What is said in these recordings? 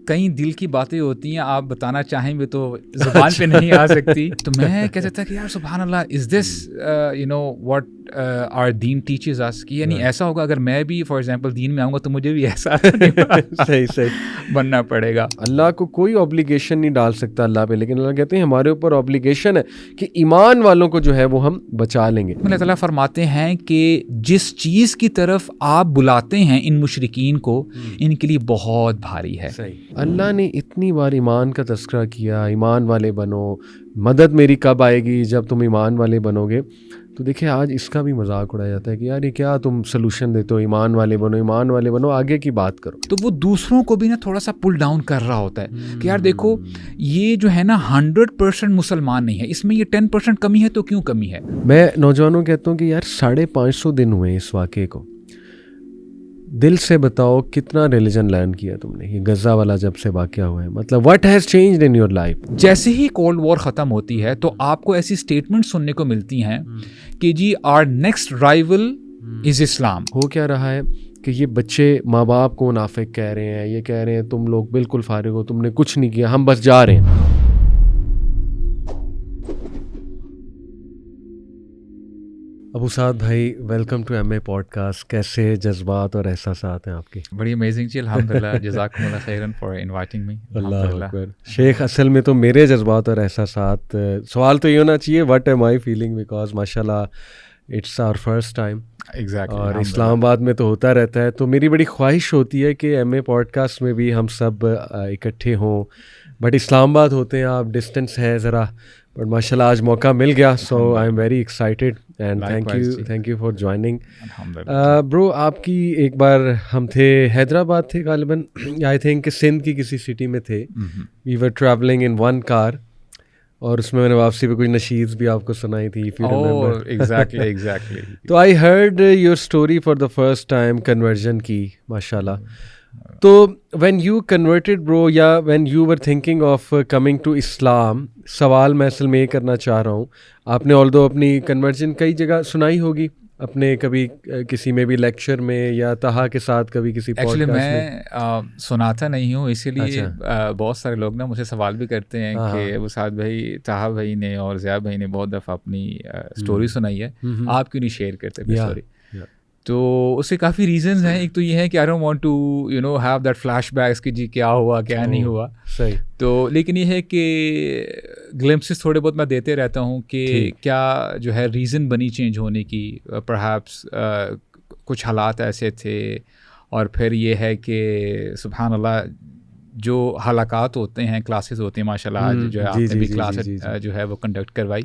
کئی دل کی باتیں ہوتی ہیں, آپ بتانا چاہیں بھی تو زبان پہ نہیں آ سکتی. تو میں کہتا تھا کہ یار سبحان اللہ, از دس واٹ آر دین ٹیچز اس, کہ یعنی ایسا ہوگا اگر میں بھی فار ایگزامپل دین میں آؤں گا تو مجھے بھی ایسا صحیح بننا پڑے گا. اللہ کو کوئی obligation نہیں ڈال سکتا اللہ پہ, لیکن اللہ کہتے ہیں ہمارے اوپر obligation ہے کہ ایمان والوں کو جو ہے وہ ہم بچا لیں گے. اللہ تعالیٰ فرماتے ہیں کہ جس چیز کی طرف آپ بلاتے ہیں ان مشرکین کو, ان کے لیے بہت بھاری ہے. اللہ نے اتنی بار ایمان کا تذکرہ کیا, ایمان والے بنو, مدد میری کب آئے گی جب تم ایمان والے بنو گے. تو دیکھیں آج اس کا بھی مذاق اڑایا جاتا ہے کہ یار یہ کیا تم سلوشن دیتے ہو, ایمان والے بنو, ایمان والے بنو, آگے کی بات کرو. تو وہ دوسروں کو بھی نا تھوڑا سا پل ڈاؤن کر رہا ہوتا ہے کہ یار دیکھو یہ جو ہے نا 100% مسلمان نہیں ہے, اس میں یہ 10% کمی ہے, تو کیوں کمی ہے. میں نوجوانوں کہتا ہوں کہ یار 550 دن ہوئے اس واقعے کو, دل سے بتاؤ کتنا ریلیجن لرن کیا تم نے یہ غزہ والا جب سے واقعہ ہوا ہے. مطلب what has changed in your life. جیسے ہی کولڈ وار ختم ہوتی ہے تو آپ کو ایسی اسٹیٹمنٹ سننے کو ملتی ہیں کہ جی آر نیکسٹ رائیول از اسلام. ہو کیا رہا ہے کہ یہ بچے ماں باپ کو منافق کہہ رہے ہیں, یہ کہہ رہے ہیں تم لوگ بالکل فارغ ہو, تم نے کچھ نہیں کیا, ہم بس جا رہے ہیں. ابو سعد بھائی welcome to M A podcast. کیسے جذبات اور احساسات ہیں آپ کے؟ بڑی امیزنگ جی, الحمدللہ, جزاکم اللہ خیرا فار انوائٹنگ می. اللہ اکبر. شیخ اصل میں تو میرے جذبات اور احساسات, سوال تو یہ ہونا چاہیے what am I feeling, because ماشاء اللہ اٹس آور فرسٹ ٹائم. اور اسلام آباد میں تو ہوتا رہتا ہے, تو میری بڑی خواہش ہوتی ہے کہ ایم اے پوڈ کاسٹ میں بھی ہم سب اکٹھے ہوں, بٹ اسلام آباد ہوتے ہیں آپ, ڈسٹینس ہے ذرا, بٹ ماشاء اللہ آج موقع مل گیا. So I am very excited and thank you for joining. Bro آپ کی ایک بار ہم تھے حیدرآباد تھے غالباً, آئی تھنک سندھ کی کسی سٹی میں تھے. وی ور ٹریولنگ ان ون کار, اور اس میں نے واپسی پہ کوئی نشید بھی آپ کو سنائی تھی. ایگزیکٹلی. تو I heard your story for the first time, conversion کی ماشاء اللہ. تو وین یو کنورٹیڈ برو, یا when you were thinking of coming to Islam, سوال میں اصل میں یہ کرنا چاہ رہا ہوں, آپ نے آلدو اپنی کنورژن کئی جگہ سنائی ہوگی, اپنے کبھی کسی میں بھی لیکچر میں یا تہا کے ساتھ کبھی کسی پوڈکاسٹ میں. میں سناتا نہیں ہوں, اسی لیے بہت سارے لوگ نا مجھے سوال بھی کرتے ہیں کہ ابو سعد بھائی, طہا بھائی نے اور ضیاء بھائی نے بہت دفعہ اپنی اسٹوری سنائی ہے, آپ کیوں نہیں شیئر کرتے اسٹوری. تو اس کے کافی ریزنز ہیں. ایک تو یہ ہے کہ I don't want to have that flash backs کہ جی کیا ہوا کیا نہیں ہوا. صحیح. تو لیکن یہ ہے کہ گلمپسز تھوڑے بہت میں دیتے رہتا ہوں کہ کیا جو ہے ریزن بنی چینج ہونے کی. پرہیپس کچھ حالات ایسے تھے, اور پھر یہ ہے کہ سبحان اللہ جو حلقات ہوتے ہیں, کلاسز ہوتے ہیں ماشاء اللہ, جو ہے آپ نے بھی کلاس جو ہے وہ کنڈکٹ کروائی,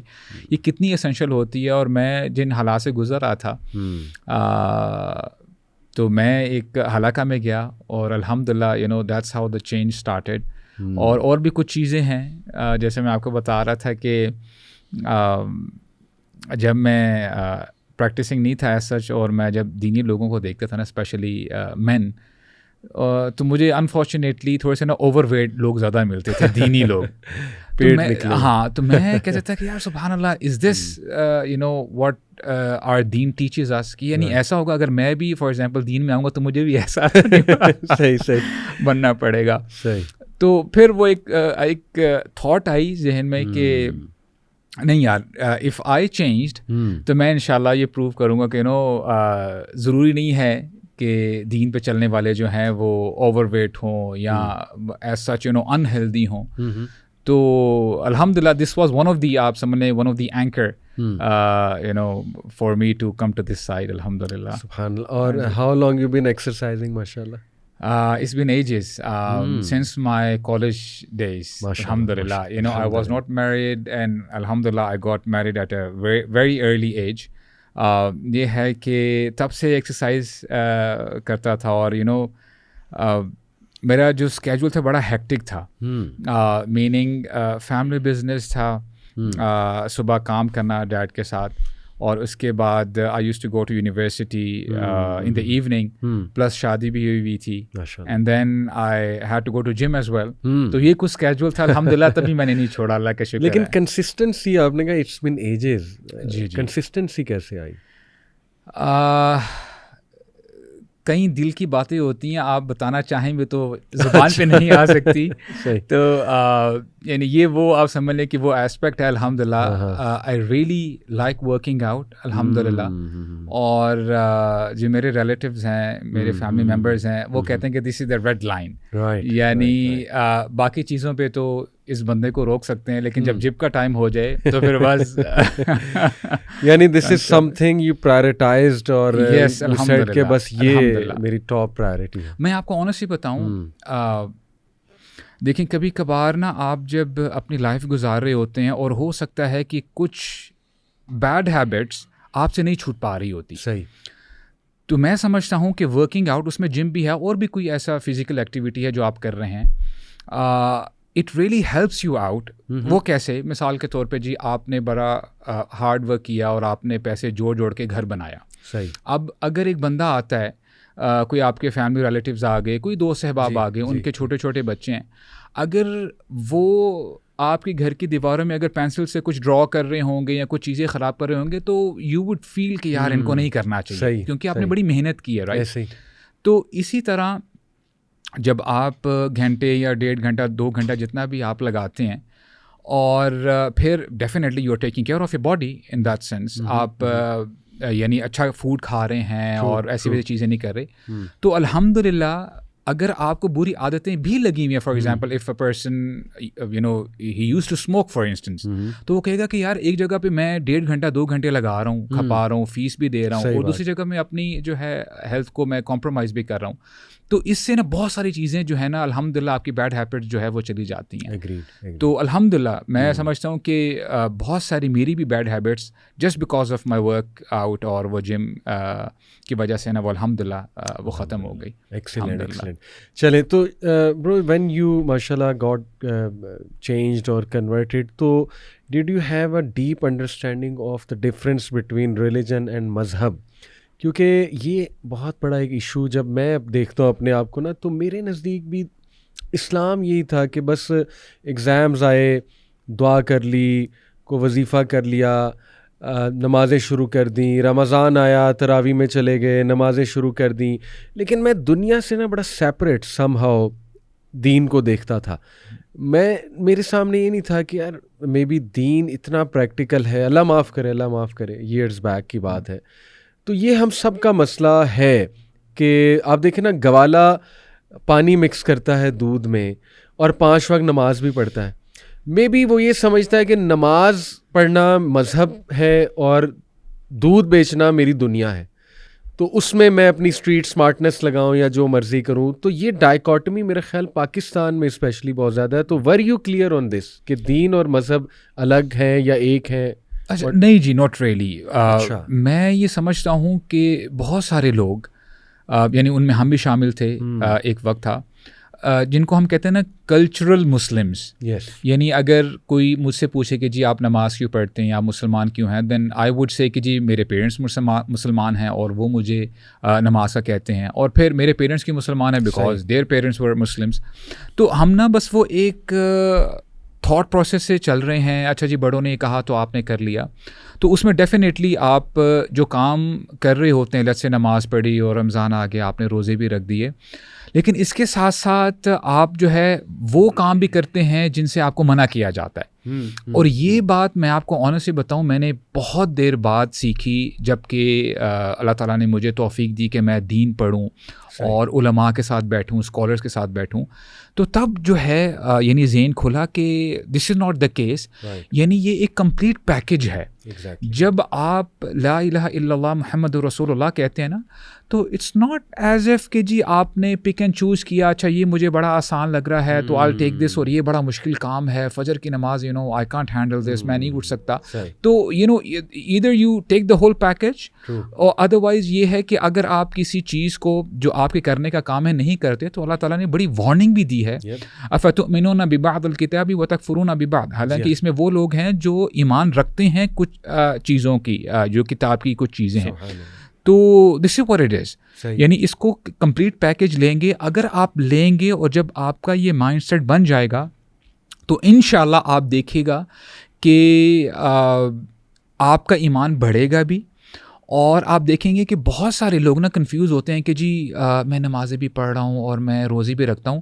یہ کتنی اسینشیل ہوتی ہے. اور میں جن حالات سے گزر رہا تھا, تو میں ایک حلقہ میں گیا, اور الحمدللہ that's how the change started. اور بھی کچھ چیزیں ہیں, جیسے میں آپ کو بتا رہا تھا کہ جب میں پریکٹسنگ نہیں تھا ایز سچ, اور میں جب دینی لوگوں کو دیکھتا تھا نا, اسپیشلی مین, تو مجھے انفارچونیٹلی تھوڑے سے نا اوور ویٹ لوگ زیادہ ملتے تھے, دینی لوگ. ہاں, تو میں کہتا تھا کہ یار سبحان اللہ, از دس واٹ آر دین ٹیچز اس, کہ یعنی ایسا ہوگا اگر میں بھی فار ایگزامپل دین میں آؤں گا تو مجھے بھی ایسا بننا پڑے گا. تو پھر وہ ایک تھاٹ آئی ذہن میں کہ نہیں یار, اف آئی چینجڈ تو میں انشاءاللہ یہ پروو کروں گا کہ ضروری نہیں ہے کہ دین پہ چلنے والے جو ہیں وہ اوور ویٹ ہوں یا ایز سچ انہیلدی ہوں. تو الحمدللہ this was one of the anchor for me to come to this side. الحمدللہ. سبحان اللہ. اور how long you been exercising ماشاءاللہ؟ It's been ages, since my college days. Alhamdulillah. I was not married, and alhamdulillah I got married at a very, very early age. یہ ہے کہ تب سے ایکسرسائز کرتا تھا, اور میرا جو اسکیجول تھا بڑا ہیکٹک تھا. میننگ فیملی بزنس تھا, صبح کام کرنا ڈیڈ کے ساتھ, اور اس کے بعد I used to go to university in the evening, plus شادی بھی ہوئی تھی, and then I had to go to gym as well. تو یہ کچھ اسکیجول تھا الحمدللہ, تبھی میں نے نہیں چھوڑا, اللہ کا شکر. لیکن کنسسٹنسی, آپ نے کہا اٹس بین ایجز, کنسسٹنسی کیسے آئی؟ کئی دل کی باتیں ہوتی ہیں, آپ بتانا چاہیں بھی تو زبان پہ نہیں آ سکتی. تو یعنی یہ وہ آپ سمجھ لیں کہ وہ اسپیکٹ ہے. الحمد للہ I really like working out الحمد للہ. اور جو میرے ریلیٹیوز ہیں, میرے فیملی ممبرز ہیں, وہ کہتے ہیں کہ دس از دا ریڈ لائن. یعنی باقی چیزوں پہ تو اس بندے کو روک سکتے ہیں, لیکن جب جم کا ٹائم ہو جائے تو پھر بس یعنی دس از سم تھنگ یو پرائورٹائزڈ اور سیٹ کہ بس یہ میری ٹاپ پرائورٹی ہے. میں آپ کو آنیسٹلی بتاؤں, دیکھیں کبھی کبھار نا آپ جب اپنی لائف گزار رہے ہوتے ہیں اور ہو سکتا ہے کہ کچھ بیڈ ہیبٹس آپ سے نہیں چھوٹ پا رہی ہوتی. صحیح. تو میں سمجھتا ہوں کہ ورکنگ آؤٹ, اس میں جم بھی ہے اور بھی کوئی ایسا فزیکل ایکٹیویٹی ہے جو آپ کر رہے ہیں, it really helps you out. وہ کیسے؟ مثال کے طور پہ جی آپ نے بڑا ہارڈ ورک کیا اور آپ نے پیسے جوڑ کے گھر بنایا. صحیح. اب اگر ایک بندہ آتا ہے, کوئی آپ کے فیملی ریلیٹیوز آ گئے, کوئی دوست احباب آ گئے, ان کے چھوٹے چھوٹے بچے ہیں, اگر وہ آپ کے گھر کی دیواروں میں اگر پینسل سے کچھ ڈرا کر رہے ہوں گے یا کچھ چیزیں خراب کر رہے ہوں گے, تو یو وڈ فیل کہ یار ان کو نہیں کرنا چاہیے, کیونکہ آپ نے بڑی محنت کی ہے, رائٹ. تو اسی طرح جب آپ گھنٹے یا 1.5 گھنٹہ 2 گھنٹہ جتنا بھی آپ لگاتے ہیں, اور پھر definitely you are taking care of your body in that sense, آپ یعنی اچھا فوڈ کھا رہے ہیں اور ایسی ویسی چیزیں نہیں کر رہے, تو الحمد للہ اگر آپ کو بری عادتیں بھی لگی ہوئی ہیں, for example if a person you know he use to smoke for instance, تو وہ کہے گا کہ یار ایک جگہ پہ میں 1.5 گھنٹہ 2 گھنٹے لگا رہا ہوں, کھپا رہا ہوں, فیس بھی دے رہا ہوں, اور دوسری جگہ میں اپنی جو ہے ہیلتھ کو میں کمپرومائز بھی کر رہا ہوں. تو اس سے نا بہت ساری چیزیں جو ہے نا الحمد للہ آپ کی بیڈ ہیبٹ جو ہے وہ چلی جاتی ہیں. تو الحمد للہ میں سمجھتا ہوں کہ بہت ساری میری بھی bad habits just because of my work out اور وہ جم کی وجہ سے نا وہ الحمد للہ وہ ختم ہو گئی. ایکسیلنٹ. چلیں تو برو وین یو ماشاء اللہ گاٹ چینجڈ اور کنورٹیڈ, تو did you have a deep understanding of the difference between religion and مذہب؟ کیونکہ یہ بہت بڑا ایک ایشو جب میں اب دیکھتا ہوں اپنے آپ کو نا, تو میرے نزدیک بھی اسلام یہی تھا کہ بس ایگزامز آئے, دعا کر لی, کو وظیفہ کر لیا, نمازیں شروع کر دیں, رمضان آیا تراویح میں چلے گئے, نمازیں شروع کر دیں. لیکن میں دنیا سے نا بڑا سیپریٹ سم ہاؤ دین کو دیکھتا تھا. میرے سامنے یہ نہیں تھا کہ یار مے بی دین اتنا پریکٹیکل ہے, اللہ معاف کرے ایئرز بیک کی بات ہے. تو یہ ہم سب کا مسئلہ ہے کہ آپ دیکھیں نا, گوالا پانی مکس کرتا ہے دودھ میں اور 5 وقت نماز بھی پڑھتا ہے. مے بی وہ یہ سمجھتا ہے کہ نماز پڑھنا مذہب ہے اور دودھ بیچنا میری دنیا ہے, تو اس میں میں اپنی اسٹریٹ اسمارٹنس لگاؤں یا جو مرضی کروں. تو یہ ڈائیکاٹمی میرا خیال پاکستان میں اسپیشلی بہت زیادہ ہے. تو ور یو کلیئر آن دس کہ دین اور مذہب الگ ہیں یا ایک ہیں؟ اچھا نہیں جی, ناٹ ریئلی. میں یہ سمجھتا ہوں کہ بہت سارے لوگ, یعنی ان میں ہم بھی شامل تھے, ایک وقت تھا جن کو ہم کہتے ہیں نا کلچرل مسلمس. یعنی اگر کوئی مجھ سے پوچھے کہ جی آپ نماز کیوں پڑھتے ہیں یا مسلمان کیوں ہیں, دین آئی ووڈ سے کہ جی میرے پیرنٹس مسلمان ہیں اور وہ مجھے نماز کا کہتے ہیں, اور پھر میرے پیرنٹس کی مسلمان ہیں because their parents were Muslims. تو ہم نا بس وہ ایک تھاٹ پروسیس سے چل رہے ہیں, اچھا جی بڑوں نے کہا تو آپ نے کر لیا. تو اس میں ڈیفینیٹلی آپ جو کام کر رہے ہوتے ہیں, لیٹس سے نماز پڑھی اور رمضان آ گیا, آپ نے روزے بھی رکھ دیے, لیکن اس کے ساتھ ساتھ آپ جو ہے وہ کام بھی کرتے ہیں جن سے آپ کو منع کیا جاتا ہے. اور یہ بات میں آپ کو آنیسٹلی بتاؤں, میں نے بہت دیر بعد سیکھی جب کہ اللہ تعالیٰ نے مجھے توفیق دی کہ میں دین پڑھوں اور علماء کے ساتھ بیٹھوں, اسکالرس کے ساتھ بیٹھوں. تو تب جو ہے یعنی ذہن کھلا کہ دس از ناٹ دا کیس. یعنی یہ ایک کمپلیٹ پیکج ہے. جب آپ لا الہ الا اللہ محمد رسول اللہ کہتے ہیں نا, تو اٹس ناٹ ایز ایف کہ جی آپ نے پک اینڈ چوز کیا, اچھا یہ مجھے بڑا آسان لگ رہا ہے تو آئی ٹیک دس, اور یہ بڑا مشکل کام ہے, فجر کی نماز you know I can't handle this, میں نہیں اٹھ سکتا. تو you know either you take the whole package, اور ادروائز یہ ہے کہ اگر آپ کسی چیز کو جو آپ کے کرنے کا کام ہے نہیں کرتے, تو اللہ تعالیٰ نے بڑی وارننگ بھی دی ہے, افتؤمنون ببعض الکتاب وتکفرون ببعض. حالانکہ اس میں وہ لوگ ہیں جو ایمان رکھتے ہیں کچھ چیزوں کی, جو کتاب کی کچھ چیزیں ہیں. تو دس از واٹ اٹ از. یعنی اس کو کمپلیٹ پیکج لیں گے, اگر آپ لیں گے اور جب آپ کا یہ مائنڈ سیٹ بن جائے گا, تو انشاءاللہ آپ دیکھیے گا کہ آپ کا ایمان بڑھے گا بھی, اور آپ دیکھیں گے کہ بہت سارے لوگ نا کنفیوز ہوتے ہیں کہ جی میں نمازیں بھی پڑھ رہا ہوں اور میں روزے بھی رکھتا ہوں،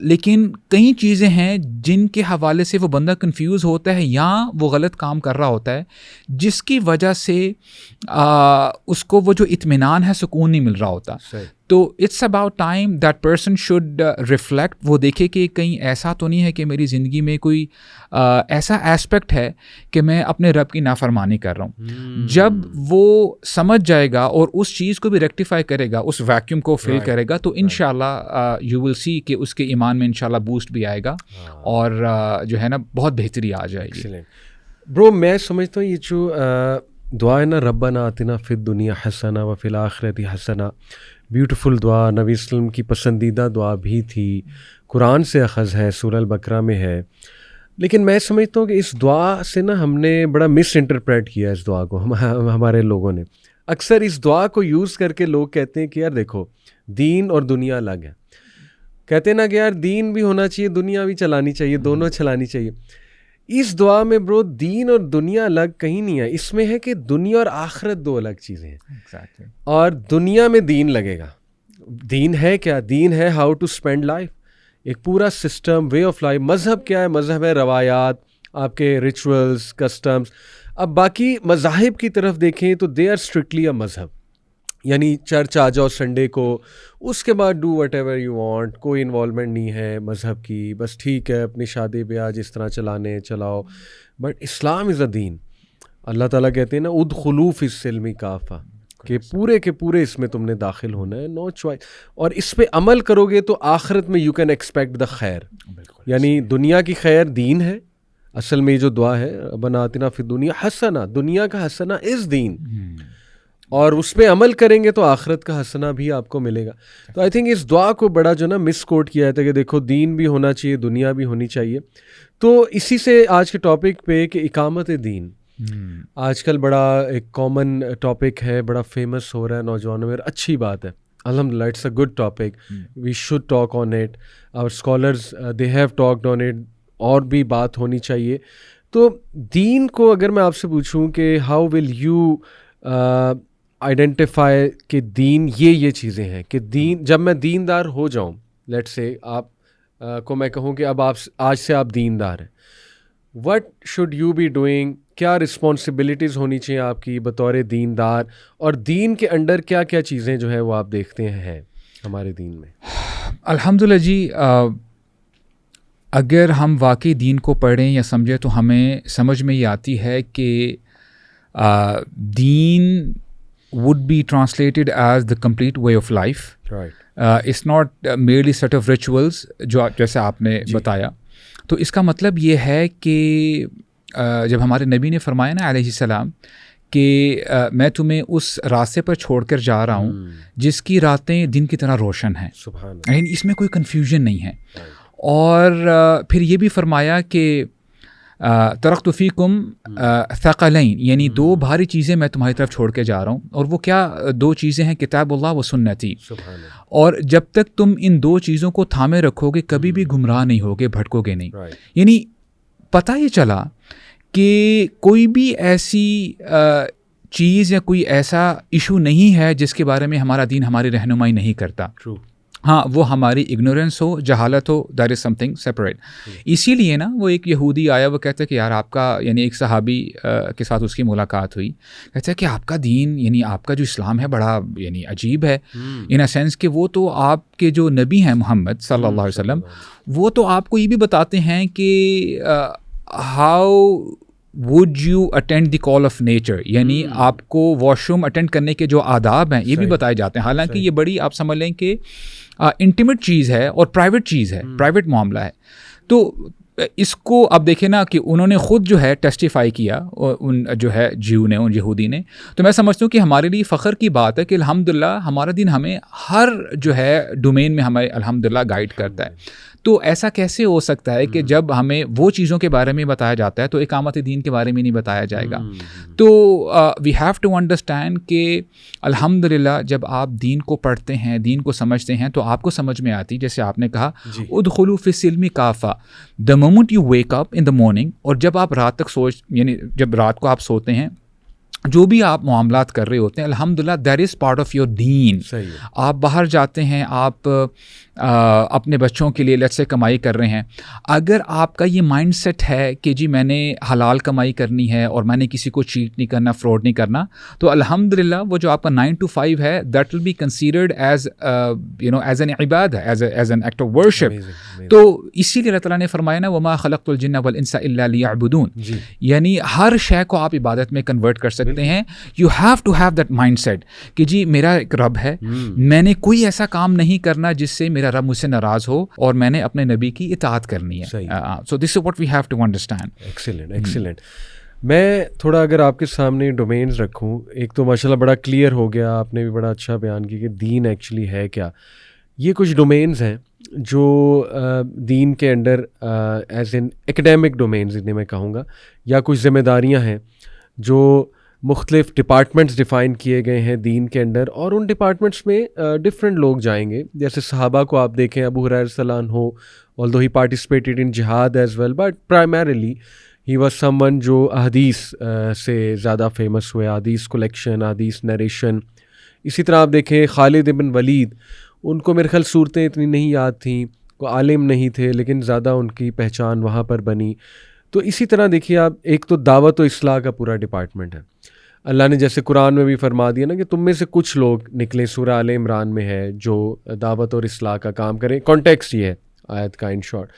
لیکن کئی چیزیں ہیں جن کے حوالے سے وہ بندہ کنفیوز ہوتا ہے یا وہ غلط کام کر رہا ہوتا ہے، جس کی وجہ سے اس کو وہ جو اطمینان ہے، سکون نہیں مل رہا ہوتا. تو it's about time that person should reflect, وہ دیکھے کہ کہیں ایسا تو نہیں ہے کہ میری زندگی میں کوئی ایسا ایسپیکٹ ہے کہ میں اپنے رب کی نافرمانی کر رہا ہوں. جب وہ سمجھ جائے گا اور اس چیز کو بھی ریکٹیفائی کرے گا، اس ویکیوم کو فل کرے گا، تو انشاءاللہ یو ول سی کہ اس کے ایمان میں انشاءاللہ بوسٹ بھی آئے گا اور جو ہے نا بہت بہتری آ جائے گی. برو میں سمجھتا ہوں یہ جو دعا ہے نا، ربنا آتنا فی الدنیا حسنہ وفی الآخرۃ حسنہ، بیوٹیفل دعا، نبی وسلم کی پسندیدہ دعا بھی تھی، قرآن سے اخذ ہے، سورہ البقرہ میں ہے. لیکن میں سمجھتا ہوں کہ اس دعا سے نا ہم نے بڑا مس انٹرپریٹ کیا اس دعا کو. ہمارے لوگوں نے اکثر اس دعا کو یوز کر کے لوگ کہتے ہیں کہ یار دیکھو دین اور دنیا الگ ہے. کہتے ہیں نا کہ یار دین بھی ہونا چاہیے، دنیا بھی چلانی چاہیے، دونوں چلانی چاہیے. اس دعا میں برو دین اور دنیا الگ کہیں نہیں ہے، اس میں ہے کہ دنیا اور آخرت دو الگ چیزیں ہیں. اور دنیا میں دین لگے گا. دین ہے کیا؟ دین ہے ہاؤ ٹو اسپینڈ لائف، ایک پورا سسٹم، وے آف لائف. مذہب کیا ہے؟ مذہب ہے روایات، آپ کے ریچولز، کسٹمز. اب باقی مذاہب کی طرف دیکھیں تو دے آر اسٹرکٹلی اے مذہب، یعنی چرچ آ جاؤ سنڈے کو، اس کے بعد do what ever you want, کوئی انوالومنٹ نہیں ہے مذہب کی، بس ٹھیک ہے اپنی شادی بیاہ جس طرح چلانے چلاؤ. بٹ اسلام از اے دین. اللہ تعالیٰ کہتے ہیں نا ادخلوا فی السلم کافہ، کہ پورے کے پورے اس میں تم نے داخل ہونا ہے، نو چوائس. اور اس پہ عمل کرو گے تو آخرت میں یو کین ایکسپیکٹ دا خیر. یعنی دنیا کی خیر دین ہے. اصل میں یہ جو دعا ہے ربنا آتنا فی الدنیا حسنہ، دنیا کا حسنہ از دین، اور اس پہ عمل کریں گے تو آخرت کا حسنہ بھی آپ کو ملے گا. تو آئی تھنک اس دعا کو بڑا جو نا مس کوٹ کیا جاتا ہے کہ دیکھو دین بھی ہونا چاہیے، دنیا بھی ہونی چاہیے. تو اسی سے آج کے ٹاپک پہ کہ اقامت دین آج کل بڑا ایک کامن ٹاپک ہے، بڑا فیمس ہو رہا ہے نوجوانوں میں. اچھی بات ہے، الحمدللہ، it's a good topic. We should talk on it. Our scholars they have talked on it, اور بھی بات ہونی چاہیے. تو دین کو اگر میں آپ سے پوچھوں کہ ہاؤ ول یو آئیڈینٹیفائی کہ دین یہ چیزیں ہیں، کہ دین جب میں دیندار ہو جاؤں، لیٹ سے آپ کو میں کہوں کہ اب آپ آج سے آپ دیندار ہیں، what should you be doing? کیا رسپانسبلٹیز ہونی چاہیے آپ کی بطور دیندار، اور دین کے انڈر کیا کیا چیزیں جو ہے وہ آپ دیکھتے ہیں ہمارے دین میں؟ الحمدللہ جی، اگر ہم واقعی دین کو پڑھیں یا سمجھیں تو ہمیں سمجھ میں یہ آتی ہے کہ دین would be translated as the complete way of life. Right. It's not merely set of rituals جو جیسے آپ نے بتایا. تو اس کا مطلب یہ ہے کہ جب ہمارے نبی نے فرمایا نا علیہ السلام کہ میں تمہیں اس راستے پر چھوڑ کر جا رہا ہوں جس کی راتیں دن کی طرح روشن ہیں، یعنی اس میں کوئی کنفیوژن نہیں ہے. اور پھر یہ بھی فرمایا کہ ترکت فیکم ثقلین، یعنی دو بھاری چیزیں میں تمہاری طرف چھوڑ کے جا رہا ہوں. اور وہ کیا دو چیزیں ہیں؟ کتاب اللہ و سنتی. اور جب تک تم ان دو چیزوں کو تھامے رکھو گے کبھی بھی گمراہ نہیں ہوگے، بھٹکو گے نہیں. یعنی پتہ یہ چلا کہ کوئی بھی ایسی چیز یا کوئی ایسا ایشو نہیں ہے جس کے بارے میں ہمارا دین ہماری رہنمائی نہیں کرتا. ہاں، وہ ہماری اگنورینس ہو، جہالت ہو، that is something separate. اسی لیے نا وہ ایک یہودی آیا، وہ کہتا ہے کہ یار آپ کا، یعنی ایک صحابی کے ساتھ اس کی ملاقات ہوئی، کہتا ہے کہ آپ کا دین، یعنی آپ کا جو اسلام ہے بڑا یعنی عجیب ہے، ان اے سینس کہ وہ تو آپ کے جو نبی ہیں محمد صلی اللہ علیہ وسلم، وہ تو آپ کو یہ بھی بتاتے ہیں کہ how would you attend the call of nature، یعنی آپ کو واش روم اٹینڈ کرنے کے جو آداب ہیں یہ بھی بتائے جاتے ہیں. حالانکہ یہ بڑی آپ سمجھ لیں کہ انٹیمیٹ چیز ہے اور پرائیویٹ چیز ہے، پرائیویٹ معاملہ ہے. تو اس کو اب دیکھیں نا کہ انہوں نے خود جو ہے ٹیسٹیفائی کیا، ان جو ہے جیو نے، ان یہودی نے. تو میں سمجھتا ہوں کہ ہمارے لیے فخر کی بات ہے کہ الحمدللہ ہمارا دین ہمیں ہر جو ہے ڈومین میں ہمیں الحمدللہ گائیڈ کرتا ہے. تو ایسا کیسے ہو سکتا ہے کہ جب ہمیں وہ چیزوں کے بارے میں بتایا جاتا ہے تو اقامت دین کے بارے میں نہیں بتایا جائے گا؟ تو وی ہیو ٹو انڈرسٹینڈ کہ الحمدللہ جب آپ دین کو پڑھتے ہیں، دین کو سمجھتے ہیں، تو آپ کو سمجھ میں آتی، جیسے آپ نے کہا ادخلوا فی السلم کافہ، the moment you wake up in the morning, اور جب آپ رات تک یعنی جب رات کو آپ سوتے ہیں جو بھی آپ معاملات کر رہے ہوتے ہیں الحمدللہ that is part of your دین. آپ باہر جاتے ہیں, آپ اپنے بچوں کے لیے لیٹس سے کمائی کر رہے ہیں, اگر آپ کا یہ مائنڈ سیٹ ہے کہ جی میں نے حلال کمائی کرنی ہے اور میں نے کسی کو چیٹ نہیں کرنا, فراڈ نہیں کرنا, تو الحمدللہ وہ جو آپ کا 9 to 5 ہے that will be considered as as an عبادہ, as an act of worship. تو اسی لیے اللہ تعالیٰ نے فرمایا نا وما خلقت الجن والانس الا لیعبدون, یعنی ہر شے کو آپ عبادت میں کنورٹ کر سکتے ہیں. You have to have that mindset کہ جی میرا ایک رب ہے, میں نے کوئی ایسا کام نہیں کرنا جس سے میرا رب مجھ سے ناراض ہو, اور میں نے اپنے نبی کی اطاعت کرنی ہے. So this is what we have to understand. Excellent excellent. میں تھوڑا اگر آپ کے سامنے ڈومینز رکھوں, ایک تو ماشاءاللہ بڑا کلیئر ہو گیا, آپ نے بھی بڑا اچھا بیان کیا کہ دین ایکچولی ہے کیا. یہ کچھ ڈومینز ہیں جو دین کے under as an academic domains انہیں میں کہوں گا, یا کچھ ذمہ داریاں ہیں جو مختلف ڈپارٹمنٹس ڈیفائن کیے گئے ہیں دین کے انڈر, اور ان ڈپارٹمنٹس میں ڈفرینٹ لوگ جائیں گے. جیسے صحابہ کو آپ دیکھیں, ابو ہریرہ رضی اللہ عنہ although he participated in jihad as well, but primarily he was someone جو احادیث سے زیادہ فیمس ہوئے, احادیث کلیکشن, احادیث نریشن. اسی طرح آپ دیکھیں خالد بن ولید, ان کو میرے خیال صورتیں اتنی نہیں یاد تھیں, وہ عالم نہیں تھے, لیکن زیادہ ان کی پہچان وہاں پر بنی. تو اسی طرح دیکھیے آپ, ایک تو دعوت و اصلاح کا پورا ڈپارٹمنٹ ہے. اللہ نے جیسے قرآن میں بھی فرما دیا نا کہ تم میں سے کچھ لوگ نکلے, سورہ آل عمران میں ہے, جو دعوت اور اصلاح کا کام کریں. کانٹیکسٹ یہ ہے آیت کا ان شارٹ.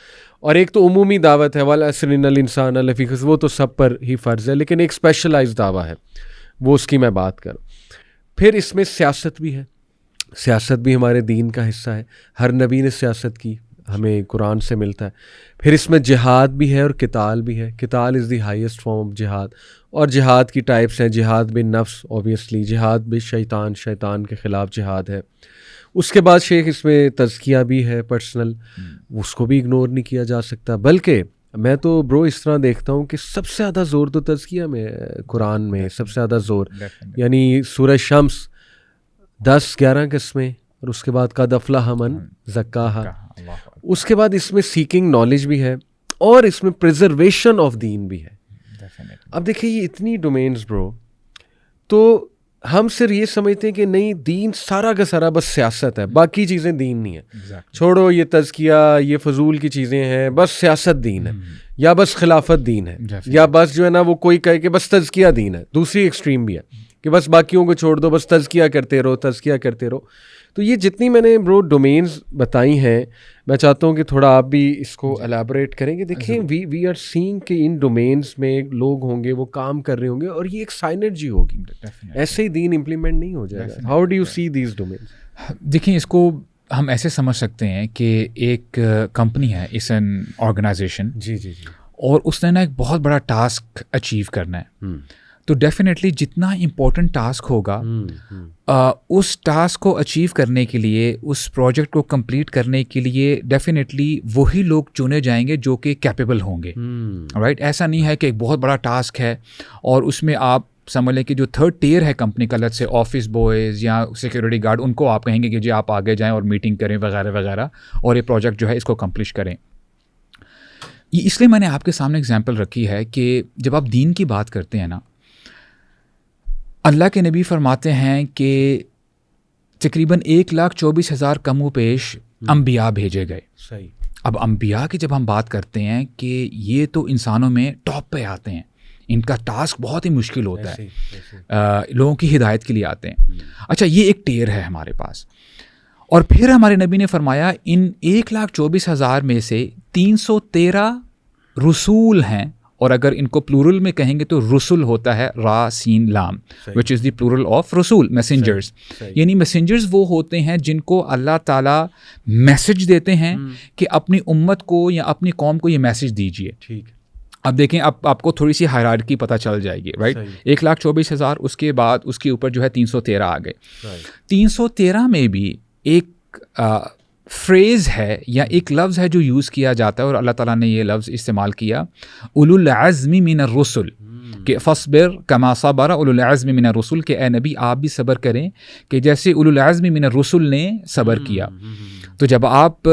اور ایک تو عمومی دعوت ہے والعصر ان الانسان لفی خسر, وہ تو سب پر ہی فرض ہے, لیکن ایک اسپیشلائز دعویٰ ہے, وہ اس کی میں بات کروں. پھر اس میں سیاست بھی ہے, سیاست بھی ہمارے دین کا حصہ ہے. ہر نبی نے سیاست کی, ہمیں قرآن سے ملتا ہے. پھر اس میں جہاد بھی ہے اور قتال بھی ہے. قتال از دی ہائیسٹ فارم آف جہاد, اور جہاد کی ٹائپس ہیں. جہاد بن نفس اوبیسلی, جہاد بن شیطان, شیطان کے خلاف جہاد ہے. اس کے بعد شیخ اس میں تزکیہ بھی ہے پرسنل, اس کو بھی اگنور نہیں کیا جا سکتا. بلکہ میں تو برو اس طرح دیکھتا ہوں کہ سب سے زیادہ زور تو تزکیہ میں, قرآن میں سب سے زیادہ زور, یعنی سورہ شمس 10-11 قسمیں, اور اس کے بعد قد افلح من زکاہا. اس کے بعد اس میں سیکنگ نالج بھی ہے, اور اس میں پریزرویشن آف دین بھی ہے. اب دیکھیں یہ اتنی ڈومینز برو, تو ہم صرف یہ سمجھتے ہیں کہ نہیں دین سارا کا سارا بس سیاست ہے, باقی چیزیں دین نہیں ہیں. چھوڑو یہ تزکیہ, یہ فضول کی چیزیں ہیں, بس سیاست دین ہے, یا بس خلافت دین ہے, یا بس جو ہے نا وہ کوئی کہے کہ بس تزکیہ دین ہے. دوسری ایکسٹریم بھی ہے کہ بس باقیوں کو چھوڑ دو, بس تزکیہ کرتے رہو, تزکیہ کرتے رہو. تو یہ جتنی میں نے برو ڈومینز بتائی ہیں, میں چاہتا ہوں کہ تھوڑا آپ بھی اس کو الیبوریٹ کریں کہ دیکھیں وی آر سینگ کہ ان ڈومینز میں لوگ ہوں گے, وہ کام کر رہے ہوں گے, اور یہ ایک سائنرجی ہوگی. ایسے ہی دین امپلیمنٹ نہیں ہو جائے گا. How do you see these domains? دیکھیں اس کو ہم ایسے سمجھ سکتے ہیں کہ ایک کمپنی ہے, اس این آرگنائزیشن, جی جی جی, اور اس نے نا ایک بہت بڑا ٹاسک اچیو کرنا ہے. تو ڈیفینیٹلی جتنا امپورٹنٹ ٹاسک ہوگا, اس ٹاسک کو اچیو کرنے کے لیے, اس پروجیکٹ کو کمپلیٹ کرنے کے لیے ڈیفینیٹلی وہی لوگ چنے جائیں گے جو کہ کیپیبل ہوں گے. رائٹ, ایسا نہیں ہے کہ ایک بہت بڑا ٹاسک ہے اور اس میں آپ سمجھ لیں کہ جو تھرڈ ٹیئر ہے کمپنی کا, لیٹس سے آفس بوائز یا سیکورٹی گارڈ, ان کو آپ کہیں گے کہ جی آپ آگے جائیں اور میٹنگ کریں وغیرہ وغیرہ, اور یہ پروجیکٹ جو ہے اس کو کمپلیش کریں. اس لیے میں نے آپ کے سامنے اگزامپل رکھی ہے کہ جب آپ دین کی بات کرتے ہیں نا, اللہ کے نبی فرماتے ہیں کہ تقریباً 1,24,000 کم و بیش انبیاء بھیجے گئے. صحیح. اب انبیاء کی جب ہم بات کرتے ہیں کہ یہ تو انسانوں میں ٹاپ پہ آتے ہیں, ان کا ٹاسک بہت ہی مشکل ہوتا ہے, لوگوں کی ہدایت کے لیے آتے ہیں. اچھا, یہ ایک ٹیئر ہے ہمارے پاس. اور پھر ہمارے نبی نے فرمایا ان 1,24,000 میں سے 313 رسول ہیں, اور اگر ان کو پلورل میں کہیں گے تو رسول ہوتا ہے را سین لام, وچ از دی پلورل آف رسول, میسنجرز. یعنی میسنجرز وہ ہوتے ہیں جن کو اللہ تعالیٰ میسج دیتے ہیں کہ اپنی امت کو یا اپنی قوم کو یہ میسج دیجیے. ٹھیک. اب دیکھیں, اب آپ کو تھوڑی سی ہائرارکی پتہ چل جائے گی. رائٹ, 1,24,000, اس کے بعد اس کے اوپر جو ہے 313 آ گئے. 313 میں بھی ایک فریز ہے یا ایک لفظ ہے جو یوز کیا جاتا ہے, اور اللہ تعالیٰ نے یہ لفظ استعمال کیا, اولو العزم من الرسل, کہ فصبر کما صبر اولو العزم من الرسل, کہ اے نبی آپ بھی صبر کریں کہ جیسے اولو العزم من الرسل نے صبر کیا. تو جب آپ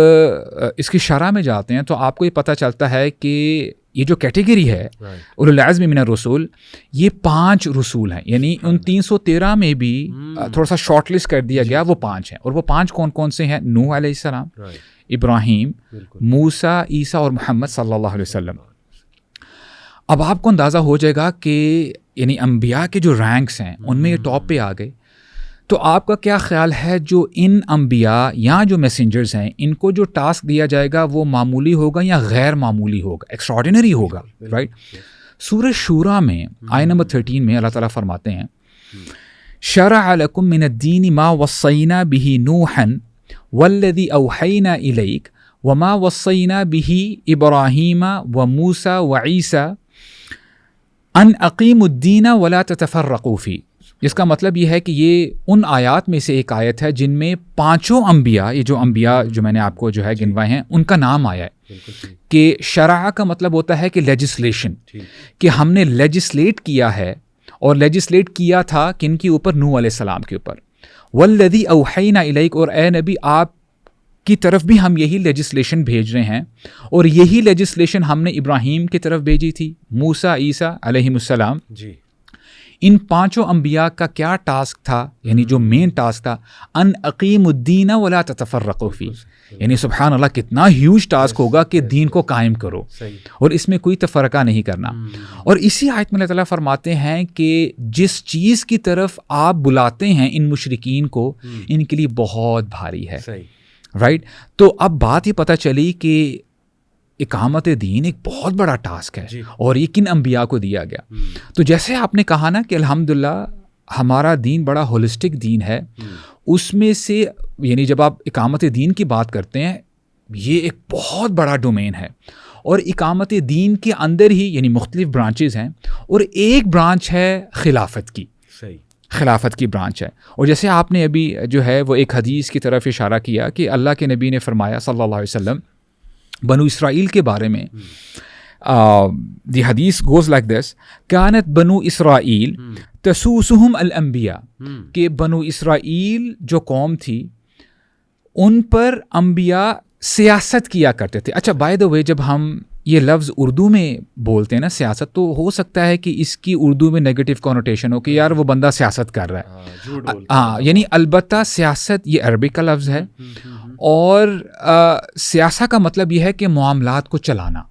اس کی شرح میں جاتے ہیں تو آپ کو یہ پتہ چلتا ہے کہ یہ جو کیٹیگری ہے اولو العزم من الرسول، یہ 5 رسول ہیں، یعنی ان 313 میں بھی تھوڑا سا شارٹ لسٹ کر دیا گیا، وہ 5 ہیں. اور وہ 5 کون کون سے ہیں؟ نوح علیہ السلام، ابراہیم، موسیٰ، عیسیٰ اور محمد صلی اللہ علیہ وسلم. اب آپ کو اندازہ ہو جائے گا کہ یعنی انبیاء کے جو رینکس ہیں ان میں یہ ٹاپ پہ آ گئے. تو آپ کا کیا خیال ہے جو ان انبیاء یا جو میسنجرز ہیں ان کو جو ٹاسک دیا جائے گا وہ معمولی ہوگا یا غیر معمولی ہوگا، ایکسٹراڈینری ہوگا؟ رائٹ. سورہ شورا میں آیت نمبر 13 میں اللہ تعالیٰ فرماتے ہیں شرع لکم من الدین ما وصینا به نوحا والذی اوحینا الیک وما وصینا به ابراہیم وموسیٰ وعیسیٰ ان اقیموا الدین ولا تتفرقوا فیہ. جس کا مطلب یہ ہے کہ یہ ان آیات میں سے ایک آیت ہے جن میں 5 انبیاء، یہ جو انبیاء جو میں نے آپ کو جو ہے گنوائے ہیں ان کا نام آیا ہے. کہ شرع کا مطلب ہوتا ہے کہ لیجسلیشن، کہ ہم نے لیجسلیٹ کیا ہے، اور لیجسلیٹ کیا تھا کن کے اوپر؟ نوح علیہ السلام کے اوپر. والذی اوحینا الیک، اور اے نبی آپ کی طرف بھی ہم یہی لیجسلیشن بھیج رہے ہیں، اور یہی لیجسلیشن ہم نے ابراہیم کی طرف بھیجی تھی، موسیٰ، عیسیٰ علیہم السلام. جی. ان 5 انبیاء کا کیا ٹاسک تھا؟ یعنی جو مین ٹاسک تھا ان اقیم الدین ولا تتفرقوا فیہ. یعنی سبحان اللہ کتنا ہیوج ٹاسک ہوگا کہ دین کو قائم کرو اور اس میں کوئی تفرقہ نہیں کرنا. اور اسی آیت میں اللہ تعالیٰ فرماتے ہیں کہ جس چیز کی طرف آپ بلاتے ہیں ان مشرکین کو، ان کے لیے بہت بھاری ہے. رائٹ. تو اب بات یہ پتہ چلی کہ اقامت دین ایک بہت بڑا ٹاسک ہے، اور یہ کن انبیاء کو دیا گیا. تو جیسے آپ نے کہا نا کہ الحمدللہ ہمارا دین بڑا ہولسٹک دین ہے، اس میں سے یعنی جب آپ اقامت دین کی بات کرتے ہیں یہ ایک بہت بڑا ڈومین ہے، اور اقامت دین کے اندر ہی یعنی مختلف برانچز ہیں، اور ایک برانچ ہے خلافت کی. خلافت کی برانچ ہے. اور جیسے آپ نے ابھی جو ہے وہ ایک حدیث کی طرف اشارہ کیا کہ اللہ کے نبی نے فرمایا صلی اللہ علیہ وسلم بنو اسرائیل کے بارے میں، دی حدیث گوز لائک دس کانت بنو اسرائیل تسوسہم الانبیاء، کہ بنو اسرائیل جو قوم تھی ان پر انبیاء سیاست کیا کرتے تھے. اچھا بائی دا وے جب ہم یہ لفظ اردو میں بولتے ہیں نا سیاست، تو ہو سکتا ہے کہ اس کی اردو میں نیگیٹو کونوٹیشن ہو کہ یار وہ بندہ سیاست کر رہا ہے. ہاں یعنی البتہ سیاست یہ عربک کا لفظ ہے، اور سیاسہ کا مطلب یہ ہے کہ معاملات کو چلانا.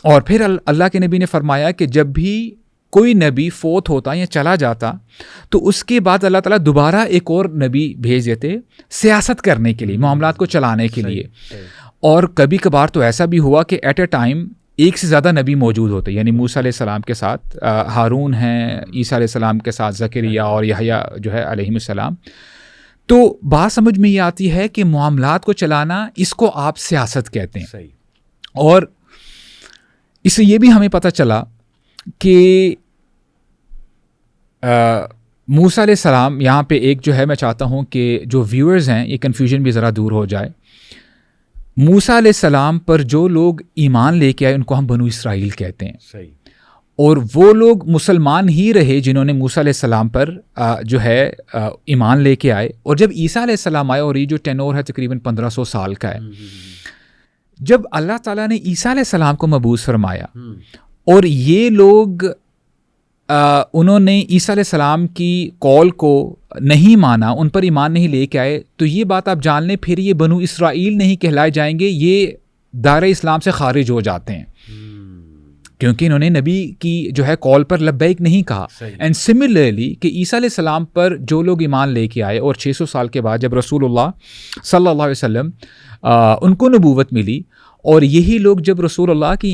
اور پھر اللہ کے نبی نے فرمایا کہ جب بھی کوئی نبی فوت ہوتا یا چلا جاتا تو اس کے بعد اللہ تعالیٰ دوبارہ ایک اور نبی بھیج دیتے سیاست کرنے کے لیے، معاملات کو چلانے کے لیے. اور کبھی کبھار تو ایسا بھی ہوا کہ ایٹ اے ٹائم ایک سے زیادہ نبی موجود ہوتے، یعنی موسیٰ علیہ السلام کے ساتھ ہارون ہیں، عیسیٰ علیہ السلام کے ساتھ زکریا اور یحییٰ جو ہے علیہم السلام. تو بات سمجھ میں یہ آتی ہے کہ معاملات کو چلانا اس کو آپ سیاست کہتے ہیں. اور اس سے یہ بھی ہمیں پتہ چلا کہ موسیٰ علیہ السلام یہاں پہ ایک جو ہے میں چاہتا ہوں کہ جو ویورز ہیں یہ کنفیوژن بھی ذرا دور ہو جائے. موسیٰ علیہ السلام پر جو لوگ ایمان لے کے آئے ان کو ہم بنو اسرائیل کہتے ہیں. اور وہ لوگ مسلمان ہی رہے جنہوں نے موسیٰ علیہ السلام پر جو ہے ایمان لے کے آئے. اور جب عیسیٰ علیہ السلام آئے، اور یہ جو ٹینور ہے تقریباً 1500 سال کا ہے، جب اللہ تعالیٰ نے عیسیٰ علیہ السلام کو مبعوث فرمایا اور یہ لوگ انہوں نے عیسیٰ علیہ السلام کی قول کو نہیں مانا، ان پر ایمان نہیں لے کے آئے، تو یہ بات آپ جان لیں پھر یہ بنو اسرائیل نہیں کہلائے جائیں گے، یہ دائرہ اسلام سے خارج ہو جاتے ہیں، کیونکہ انہوں نے نبی کی جو ہے قول پر لبیک نہیں کہا. اینڈ سملرلی کہ عیسیٰ علیہ السلام پر جو لوگ ایمان لے کے آئے اور 600 سال کے بعد جب رسول اللہ صلی اللہ علیہ وسلم ان کو نبوت ملی، اور یہی لوگ جب رسول اللہ کی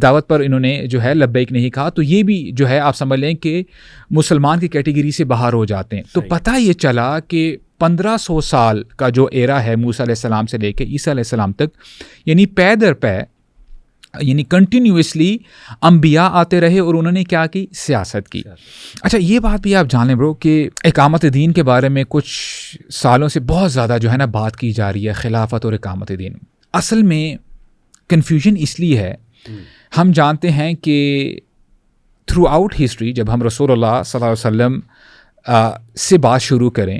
دعوت پر انہوں نے جو ہے لبیک نہیں کہا، تو یہ بھی جو ہے آپ سمجھ لیں کہ مسلمان کی کیٹیگری سے باہر ہو جاتے ہیں. تو پتہ یہ چلا کہ 1500 سال کا جو ایرا ہے موسیٰ علیہ السلام سے لے کے عیسیٰ علیہ السلام تک، یعنی پے در پے یعنی کنٹینیوسلی انبیاء آتے رہے اور انہوں نے کیا کی؟ سیاست کی. اچھا یہ بات بھی آپ جان لیں برو کہ اقامت دین کے بارے میں کچھ سالوں سے بہت زیادہ جو ہے نا بات کی جا رہی ہے، خلافت اور اقامت دین. اصل میں کنفیوژن اس لیے ہے، ہم جانتے ہیں کہ تھرو آؤٹ ہسٹری جب ہم رسول اللہ صلی اللہ علیہ وسلم سے بات شروع کریں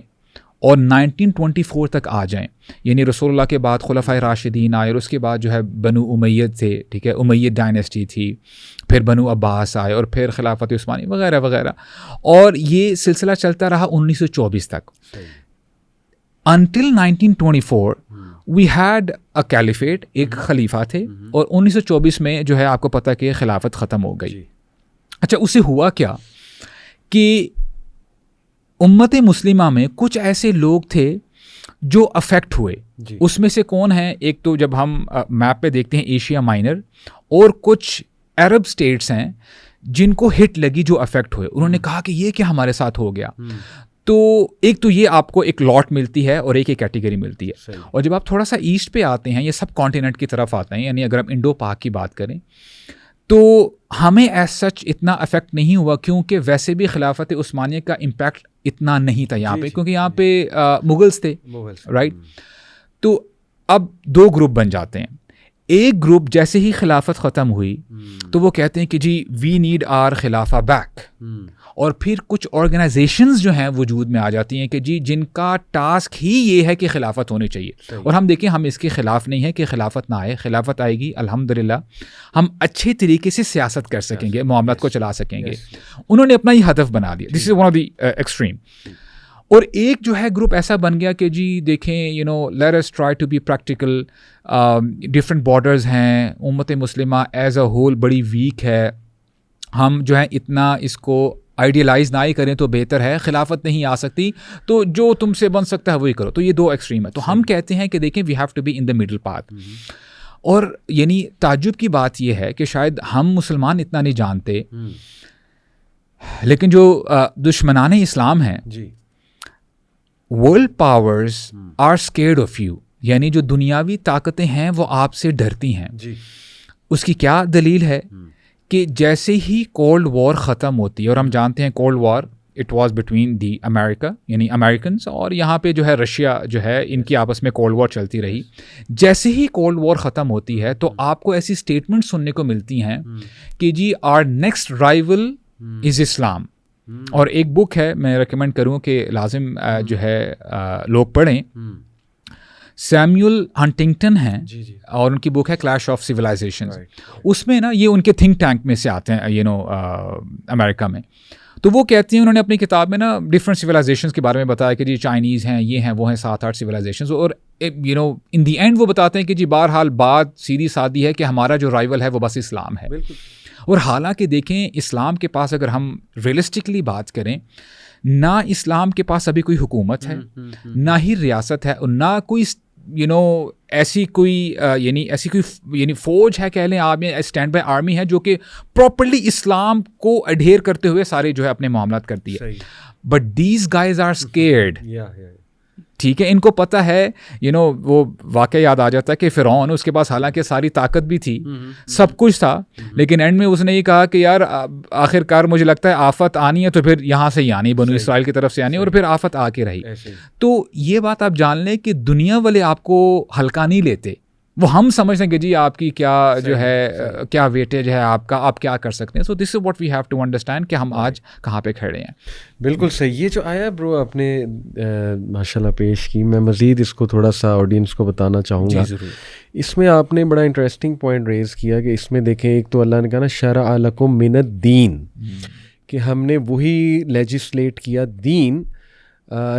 اور 1924 تک آ جائیں, یعنی رسول اللہ کے بعد خلفائے راشدین آئے, اور اس کے بعد جو ہے بنو امیہ تھے, ٹھیک ہے, امیہ ڈائنیسٹی تھی, پھر بنو عباس آئے, اور پھر خلافت عثمانی وغیرہ وغیرہ, اور یہ سلسلہ چلتا رہا 1924 تک. Until 1924 we had a caliphate, ایک خلیفہ تھے, اور 1924 میں جو ہے آپ کو پتہ کہ خلافت ختم ہو گئی. اچھا, اس سے ہوا کیا کہ امت مسلمہ میں کچھ ایسے لوگ تھے جو افیکٹ ہوئے. اس میں سے کون ہیں؟ ایک تو جب ہم میپ پہ دیکھتے ہیں ایشیا مائنر, اور کچھ عرب سٹیٹس ہیں جن کو ہٹ لگی, جو افیکٹ ہوئے. انہوں نے کہا کہ یہ کیا ہمارے ساتھ ہو گیا. تو ایک تو یہ آپ کو ایک لاٹ ملتی ہے اور ایک کیٹیگری ملتی ہے. اور جب آپ تھوڑا سا ایسٹ پہ آتے ہیں, یہ سب کانٹیننٹ کی طرف آتے ہیں, یعنی اگر ہم انڈو پاک کی بات کریں تو ہمیں ایز سچ اتنا افیکٹ نہیں ہوا, کیونکہ ویسے بھی خلافت عثمانیہ کا امپیکٹ اتنا نہیں تھا یہاں پہ, کیونکہ یہاں پہ مغلز تھے, رائٹ. تو اب دو گروپ بن جاتے ہیں. ایک گروپ جیسے ہی خلافت ختم ہوئی تو وہ کہتے ہیں کہ جی وی نیڈ آر خلافہ بیک, اور پھر کچھ آرگنائزیشنز جو ہیں وجود میں آ جاتی ہیں کہ جی جن کا ٹاسک ہی یہ ہے کہ خلافت ہونی چاہیے. اور ہم دیکھیں, ہم اس کے خلاف نہیں ہیں کہ خلافت نہ آئے, خلافت آئے گی الحمدللہ, ہم اچھے طریقے سے سیاست کر سکیں گے, معاملات کو چلا سکیں گے. انہوں نے اپنا یہ ہدف بنا لیا. This is one of the extreme. اور ایک جو ہے گروپ ایسا بن گیا کہ جی دیکھیں, let us try to be practical, different borders ہیں, امت مسلمہ ایز اے ہول بڑی ویک ہے, ہم جو ہے اتنا اس کو آئیڈیلائز نہ ہی کریں تو بہتر ہے, خلافت نہیں آ سکتی تو جو تم سے بن سکتا ہے وہی کرو. تو یہ دو ایکسٹریم ہے. تو ہم کہتے ہیں کہ دیکھیں we have to be in the middle path. اور یعنی تعجب کی بات یہ ہے کہ شاید ہم مسلمان اتنا نہیں جانتے, لیکن جو دشمنان اسلام ہیں, world powers are scared of you, یعنی جو دنیاوی طاقتیں ہیں وہ آپ سے ڈرتی ہیں. اس کی کیا دلیل ہے کہ جیسے ہی کولڈ وار ختم ہوتی ہے, اور ہم جانتے ہیں cold war it was between the America, یعنی امریکنس, اور یہاں پہ جو ہے رشیا جو ہے, ان کی آپس میں کولڈ وار چلتی رہی. جیسے ہی کولڈ وار ختم ہوتی ہے تو آپ کو ایسی اسٹیٹمنٹ سننے کو ملتی ہیں کہ جی آر نیکسٹ رائیول از اسلام. اور ایک بک ہے, میں ریکمینڈ کروں کہ لازم جو ہے لوگ پڑھیں, سیمیول ہنٹنگٹن ہیں, اور ان کی بک ہے کلیش آف سیولائزیشنز. اس میں نا یہ ان کے تھنک ٹینک میں سے آتے ہیں امریکہ میں. تو وہ کہتی ہیں, انہوں نے اپنی کتاب میں نا ڈفرینٹ سیولائزیشنز کے بارے میں بتایا کہ جی چائنیز ہیں, یہ ہیں, وہ ہیں, 7-8 سیولائزیشنز. اور ان دی اینڈ وہ بتاتے ہیں کہ جی بہرحال بات سیدھی سادی ہے کہ ہمارا جو رائیول ہے وہ بس اسلام ہے. اور حالانکہ دیکھیں اسلام کے پاس اگر ہم ریئلسٹکلی بات کریں, نہ اسلام کے پاس ابھی کوئی حکومت ہے, نہ ہی ریاست ہے, اور نہ کوئی ایسی کوئی فوج ہے کہہ لیں آپ, اسٹینڈ بائی آرمی ہے جو کہ پراپرلی اسلام کو اڈھیر کرتے ہوئے سارے جو ہے اپنے معاملات کرتی ہے. But these guys are scared. ٹھیک ہے, ان کو پتہ ہے, وہ واقعہ یاد آ جاتا ہے کہ فرعون, اس کے پاس حالانکہ ساری طاقت بھی تھی, سب کچھ تھا, لیکن اینڈ میں اس نے یہ کہا کہ یار آخر کار مجھے لگتا ہے آفت آنی ہے تو پھر یہاں سے ہی آنی, بنو اسرائیل کی طرف سے آنی, اور پھر آفت آ کے رہی. تو یہ بات آپ جان لیں کہ دنیا والے آپ کو ہلکا نہیں لیتے, وہ ہم سمجھتے ہیں کہ جی آپ کی کیا جو ہے کیا ویٹیج ہے آپ کا, آپ کیا کر سکتے ہیں. So this is what we have to understand کہ ہم آج کہاں پہ کھڑے ہیں. بالکل صحیح. یہ جو آیا برو آپ نے ماشاء اللہ پیش کی, میں مزید اس کو تھوڑا سا آڈینس کو بتانا چاہوں گا. اس میں آپ نے بڑا انٹرسٹنگ پوائنٹ ریز کیا کہ اس میں دیکھیں, ایک تو اللہ نے کہا نا شرع لکم من الدین, کہ ہم نے وہی لیجسلیٹ کیا دین,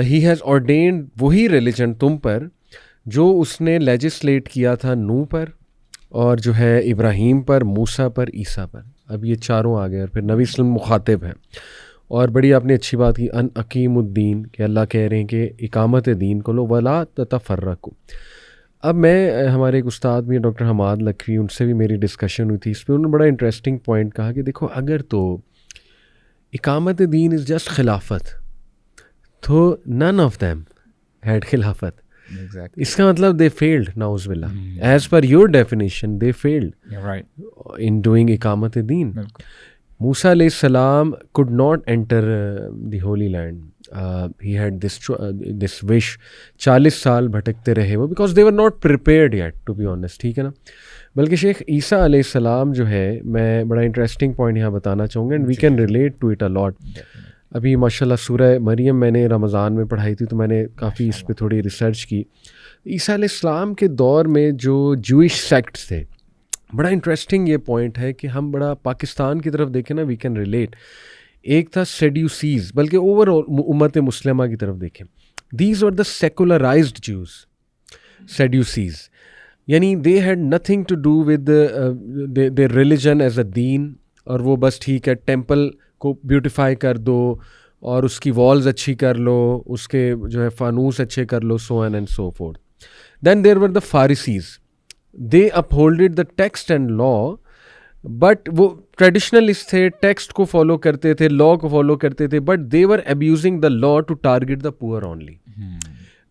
ہی ہیز آرڈینڈ وہی ریلیجن تم پر جو اس نے لیجسلیٹ کیا تھا نوح پر, اور جو ہے ابراہیم پر, موسیٰ پر, عیسیٰ پر. اب یہ چاروں آ گئے, اور پھر نبی وسلم مخاطب ہیں. اور بڑی آپ نے اچھی بات کی, ان اقیم الدین, کہ اللہ کہہ رہے ہیں کہ اقامت دین کو لو ولا تتفرقوا. اب میں ہمارے ایک استاد بھی ڈاکٹر حماد لکھوی, ان سے بھی میری ڈسکشن ہوئی تھی, اس پہ انہوں نے بڑا انٹرسٹنگ پوائنٹ کہا کہ دیکھو اگر تو اقامت دین از جسٹ خلافت, تو نن آف دیم ہیڈ خلافت. اس کا مطلب دے فیلڈ, نعوذ باللہ, as per your definition they field in doing اقامت دین. موسیٰ علیہ السلام could not enter the holy land. He had this wish. 40 سال بھٹکتے رہے وہ, because they were not prepared yet, to be honest. ٹھیک ہے نا. بلکہ شیخ عیسیٰ علیہ السلام جو ہے, میں بڑا انٹرسٹنگ پوائنٹ یہاں بتانا چاہوں گا, and we can relate to it a lot. ابھی ماشاءاللہ سورہ مریم میں نے رمضان میں پڑھائی تھی، تو میں نے کافی اس پہ تھوڑی ریسرچ کی. عیسیٰ علیہ السلام کے دور میں جو جوئش سیکٹس تھے، بڑا انٹرسٹنگ یہ پوائنٹ ہے کہ ہم بڑا پاکستان کی طرف دیکھیں نا، وی کین ریلیٹ. ایک تھا سیڈیوسیز، بلکہ اوور آل امت مسلمہ کی طرف دیکھیں، these are the سیکولرائزڈ Jews. Sadducees یعنی they had nothing to do with their religion as a دین، اور وہ بس ٹھیک ہے ٹیمپل کو بیوٹیفائی کر دو اور اس کی والز اچھی کر لو، اس کے جو ہے فانوس اچھے کر لو، so on and so forth. Then there were the Pharisees, they upholded the text and law, but وہ ٹریڈیشنلسٹ تھے، ٹیکسٹ کو فالو کرتے تھے، لا کو فالو کرتے تھے، but they were abusing the law to target the poor only.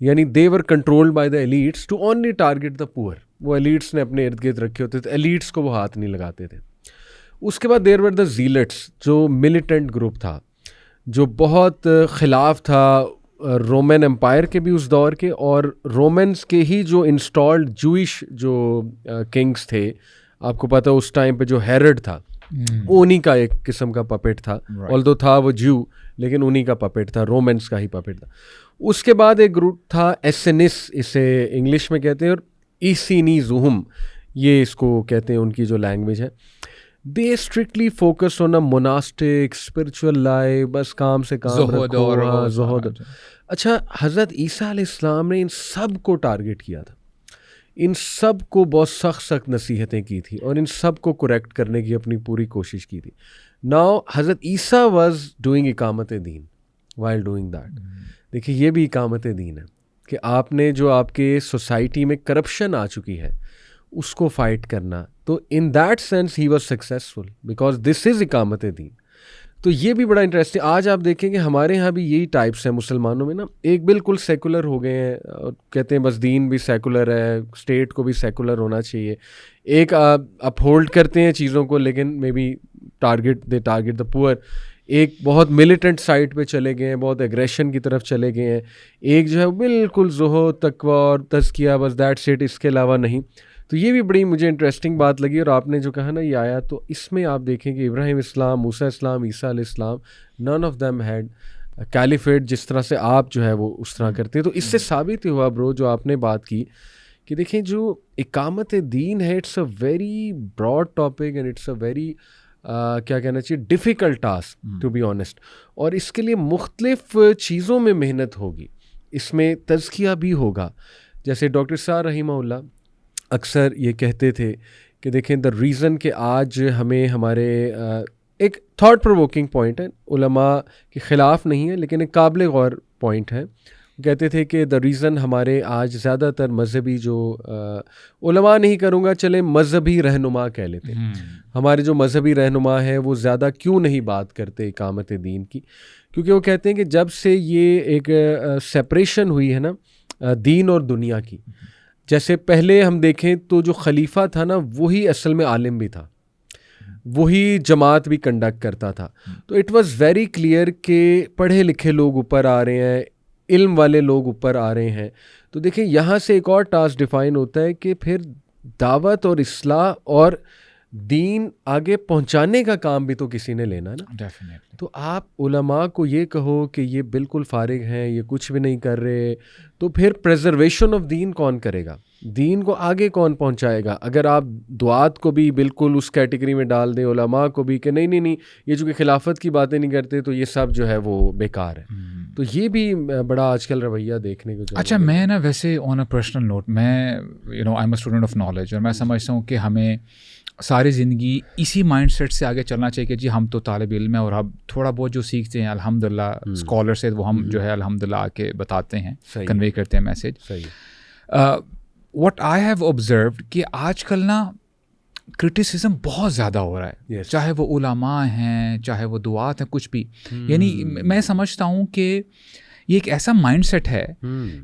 یعنی they were controlled by the elites to only target the poor. وہ ایلیٹس نے اپنے ارد گرد رکھے ہوتے تھے، ایلیٹس کو وہ ہاتھ نہیں لگاتے تھے. اس کے بعد دیر ور دا زیلٹس، جو ملیٹنٹ گروپ تھا، جو بہت خلاف تھا رومن امپائر کے بھی اس دور کے، اور رومنس کے ہی جو انسٹالڈ جوئش جو کنگز تھے. آپ کو پتہ اس ٹائم پہ جو ہیرڈ تھا، انہی کا ایک قسم کا پپٹ تھا، آلدو تھا وہ جو، لیکن انہی کا پپٹ تھا، رومنس کا ہی پپٹ تھا. اس کے بعد ایک گروپ تھا ایسینس، اسے انگلش میں کہتے ہیں، اور ایسینیزہم یہ اس کو کہتے ہیں، ان کی جو لینگویج ہے. They strictly focus on a monastic spiritual life, بس کام سے کام رکھو، زہد. اچھا، حضرت عیسیٰ علیہ السلام نے ان سب کو ٹارگیٹ کیا تھا، ان سب کو بہت سخت سخت نصیحتیں کی تھی، اور ان سب کو کریکٹ کرنے کی اپنی پوری کوشش کی تھی. ناؤ حضرت عیسیٰ واز ڈوئنگ اقامت دین وائل ڈوئنگ دیٹ. دیکھیے یہ بھی اقامت دین ہے کہ آپ نے جو آپ کے سوسائٹی میں کرپشن آ چکی ہے اس کو فائٹ کرنا. تو in that sense he was successful because this is اقامت دین. تو یہ بھی بڑا انٹرسٹنگ. آج آپ دیکھیں کہ ہمارے یہاں بھی یہی ٹائپس ہیں مسلمانوں میں نا، ایک بالکل سیکولر ہو گئے ہیں، کہتے ہیں بس دین بھی سیکولر ہے، اسٹیٹ کو بھی سیکولر ہونا چاہیے. ایک اپ ہولڈ کرتے ہیں چیزوں کو، لیکن مے بی ٹارگیٹ دا پور. ایک بہت ملیٹنٹ سائڈ پہ چلے گئے ہیں، بہت ایگریشن کی طرف چلے گئے ہیں. ایک جو ہے بالکل زہد، تقویٰ اور تزکیہ، بس دیٹس اٹ، اس کے علاوہ نہیں. تو یہ بھی بڑی مجھے انٹرسٹنگ بات لگی. اور آپ نے جو کہا نا یہ آیا، تو اس میں آپ دیکھیں کہ ابراہیم اسلام، موسیٰ اسلام، عیسیٰ علیہ السلام، none of them head caliphate جس طرح سے آپ جو ہے وہ اس طرح کرتے ہیں. تو اس سے ثابت ہوا برو جو آپ نے بات کی کہ دیکھیں جو اقامت دین ہے، it's a very broad topic and it's a very کیا کہنا چاہیے difficult task to be honest. اور اس کے لیے مختلف چیزوں میں محنت ہوگی، اس میں تزکیہ بھی ہوگا. جیسے ڈاکٹر صاحب رحمہ اللہ اکثر یہ کہتے تھے کہ دیکھیں دا ریزن کہ آج ہمیں ہمارے ایک تھاٹ پرووکنگ پوائنٹ ہے، علماء کے خلاف نہیں ہے لیکن ایک قابل غور پوائنٹ ہے. کہتے تھے کہ دا ریزن ہمارے آج زیادہ تر مذہبی جو علماء نہیں کروں گا، چلے مذہبی رہنما کہہ لیتے، ہمارے جو مذہبی رہنما ہیں وہ زیادہ کیوں نہیں بات کرتے اقامت دین کی، کیونکہ وہ کہتے ہیں کہ جب سے یہ ایک سپریشن ہوئی ہے نا دین اور دنیا کی. جیسے پہلے ہم دیکھیں تو جو خلیفہ تھا نا وہی اصل میں عالم بھی تھا، وہی جماعت بھی کنڈکٹ کرتا تھا. تو اٹ واز ویری کلیئر کہ پڑھے لکھے لوگ اوپر آ رہے ہیں، علم والے لوگ اوپر آ رہے ہیں. تو دیکھیں یہاں سے ایک اور ٹاسک ڈیفائن ہوتا ہے کہ پھر دعوت اور اصلاح اور دین آگے پہنچانے کا کام بھی تو کسی نے لینا نا. ڈیفینیٹلی. تو آپ علماء کو یہ کہو کہ یہ بالکل فارغ ہیں، یہ کچھ بھی نہیں کر رہے، تو پھر پریزرویشن آف دین کون کرے گا؟ دین کو آگے کون پہنچائے گا؟ اگر آپ دعات کو بھی بالکل اس کیٹیگری میں ڈال دیں، علماء کو بھی کہ نہیں یہ جو کہ خلافت کی باتیں نہیں کرتے تو یہ سب جو ہے وہ بیکار ہے. تو یہ بھی بڑا آج کل رویہ دیکھنے کو. اچھا، میں نا ویسے آن اے پرسنل نوٹ، میں I am a student of knowledge, اور میں سمجھتا ہوں کہ ہمیں ساری زندگی اسی مائنڈ سیٹ سے آگے چلنا چاہیے کہ جی ہم تو طالب علم ہیں اور اب تھوڑا بہت جو سیکھتے ہیں الحمدللہ اسکالر سے وہ ہم جو ہے الحمدللہ آ کے بتاتے ہیں، کنوے کرتے ہیں message. What I have observed کہ آج کل نا کرٹیسزم بہت زیادہ ہو رہا ہے، چاہے وہ علماء ہیں، چاہے وہ دعات ہیں، کچھ بھی. یعنی میں سمجھتا ہوں کہ یہ ایک ایسا مائنڈ سیٹ ہے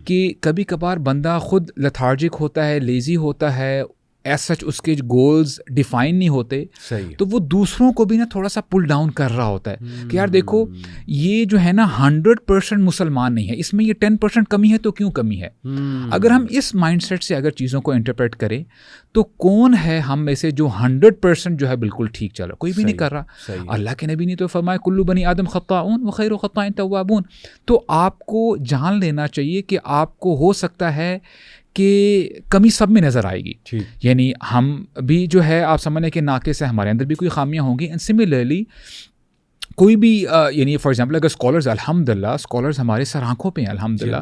کہ کبھی کبھار بندہ خود لیتھارجک ہوتا ہے، لیزی ہوتا ہے، ایز سچ اس کے گولز ڈیفائن نہیں ہوتے, تو وہ دوسروں کو بھی نا تھوڑا سا پل ڈاؤن کر رہا ہوتا ہے کہ یار دیکھو یہ جو ہے نا 100% مسلمان نہیں ہے, اس میں یہ 10% کمی ہے, تو کیوں کمی ہے. اگر ہم اس مائنڈ سیٹ سے اگر چیزوں کو انٹرپریٹ کریں تو کون ہے ہم میں سے جو 100% جو ہے بالکل ٹھیک چل رہا, کوئی بھی نہیں کر رہا. اللہ کے نبی نے تو فرمایا کلو بنی آدم خطاؤن وخیر الخطائین توابون. تو آپ کو جان لینا چاہیے کہ آپ کو ہو سکتا ہے کہ کمی سب میں نظر آئے گی, یعنی ہم بھی جو ہے آپ سمجھنے کے ناقص ہے, ہمارے اندر بھی کوئی خامیاں ہوں گی. اینڈ سملرلی کوئی بھی یعنی فار ایگزامپل اگر اسکالرز الحمدللہ اسکالرز ہمارے سر آنکھوں پہ ہیں الحمدللہ,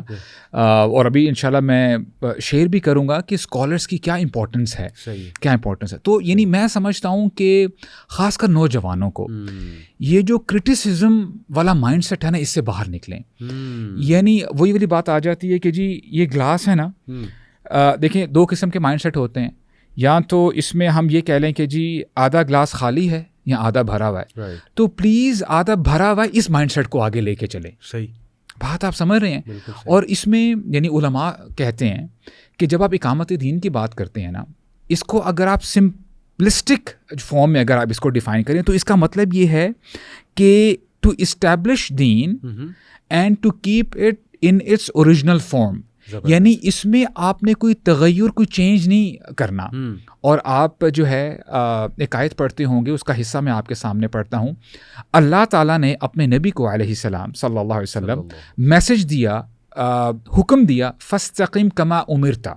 اور ابھی انشاءاللہ میں شیئر بھی کروں گا کہ اسکالرز کی کیا امپورٹنس ہے, کیا امپورٹنس ہے. تو یعنی میں سمجھتا ہوں کہ خاص کر نوجوانوں کو یہ جو کرٹیسزم والا مائنڈ سیٹ ہے نا, اس سے باہر نکلیں. یعنی وہی والی بات آ جاتی ہے کہ جی یہ گلاس ہے نا, دیکھیں دو قسم کے مائنڈ سیٹ ہوتے ہیں, یا تو اس میں ہم یہ کہہ لیں کہ جی آدھا گلاس خالی ہے یا آدھا بھرا ہوا ہے, تو پلیز آدھا بھرا ہوا ہے اس مائنڈ سیٹ کو آگے لے کے چلیں. صحیح بات آپ سمجھ رہے ہیں. اور اس میں یعنی علماء کہتے ہیں کہ جب آپ اقامت دین کی بات کرتے ہیں نا, اس کو اگر آپ سمپلسٹک فارم میں اگر آپ اس کو ڈیفائن کریں تو اس کا مطلب یہ ہے کہ ٹو اسٹیبلش دین and to keep it in its original form. یعنی اس میں آپ نے کوئی تغیر کوئی چینج نہیں کرنا. اور آپ جو ہے ایک آیت پڑھتے ہوں گے, اس کا حصہ میں آپ کے سامنے پڑھتا ہوں. اللہ تعالیٰ نے اپنے نبی کو علیہ السلام صلی اللہ علیہ وسلم میسج دیا, حکم دیا فاستقم کما امرت.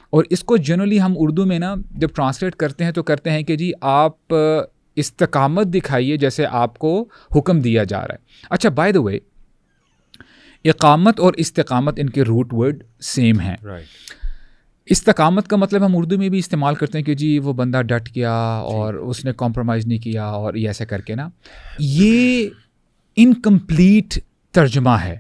اور اس کو جنرلی ہم اردو میں نا جب ٹرانسلیٹ کرتے ہیں تو کرتے ہیں کہ جی آپ استقامت دکھائیے جیسے آپ کو حکم دیا جا رہا ہے. اچھا بائی دا وے اقامت اور استقامت ان کے روٹ ورڈ سیم ہیں. استقامت کا مطلب ہم اردو میں بھی استعمال کرتے ہیں کہ جی وہ بندہ ڈٹ گیا اور اس نے کمپرومائز نہیں کیا اور یہ ایسے کر کے نا, یہ انکمپلیٹ ترجمہ ہے.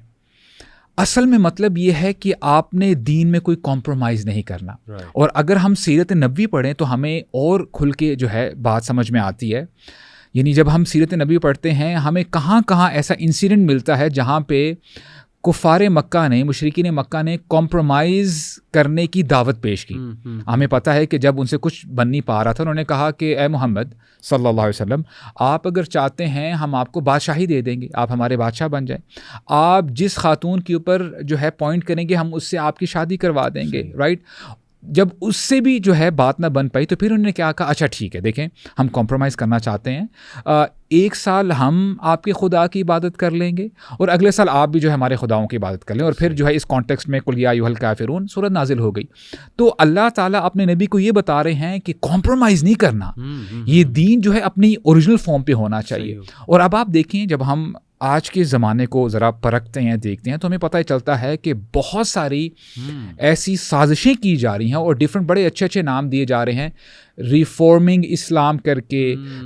اصل میں مطلب یہ ہے کہ آپ نے دین میں کوئی کمپرومائز نہیں کرنا. اور اگر ہم سیرت نبوی پڑھیں تو ہمیں اور کھل کے جو ہے بات سمجھ میں آتی ہے. یعنی جب ہم سیرت نبوی پڑھتے ہیں ہمیں کہاں کہاں ایسا انسیڈنٹ ملتا ہے جہاں پہ کفار مکہ نے, مشرکین مکہ نے کمپرومائز کرنے کی دعوت پیش کی. ہمیں پتہ ہے کہ جب ان سے کچھ بن نہیں پا رہا تھا, انہوں نے کہا کہ اے محمد صلی اللہ علیہ وسلم آپ اگر چاہتے ہیں ہم آپ کو بادشاہی دے دیں گے, آپ ہمارے بادشاہ بن جائیں, آپ جس خاتون کے اوپر جو ہے پوائنٹ کریں گے ہم اس سے آپ کی شادی کروا دیں گے. رائٹ, جب اس سے بھی جو ہے بات نہ بن پائی تو پھر انہوں نے کیا کہا, اچھا ٹھیک ہے دیکھیں ہم کمپرومائز کرنا چاہتے ہیں, 1 سال ہم آپ کے خدا کی عبادت کر لیں گے اور اگلے سال آپ بھی جو ہے ہمارے خداؤں کی عبادت کر لیں. اور پھر جو ہے اس کانٹیکسٹ میں قل یا ایھا الکافرون سورت نازل ہو گئی. تو اللہ تعالیٰ اپنے نبی کو یہ بتا رہے ہیں کہ کمپرومائز نہیں کرنا, یہ دین جو ہے اپنی اوریجنل فارم پہ ہونا چاہیے. اور اب آپ دیکھیں جب ہم آج کے زمانے کو ذرا پرکھتے ہیں دیکھتے ہیں تو ہمیں پتہ چلتا ہے کہ بہت ساری ایسی سازشیں کی جا رہی ہیں اور ڈفرینٹ بڑے اچھے اچھے نام دیے جا رہے ہیں, ریفارمنگ اسلام کر کے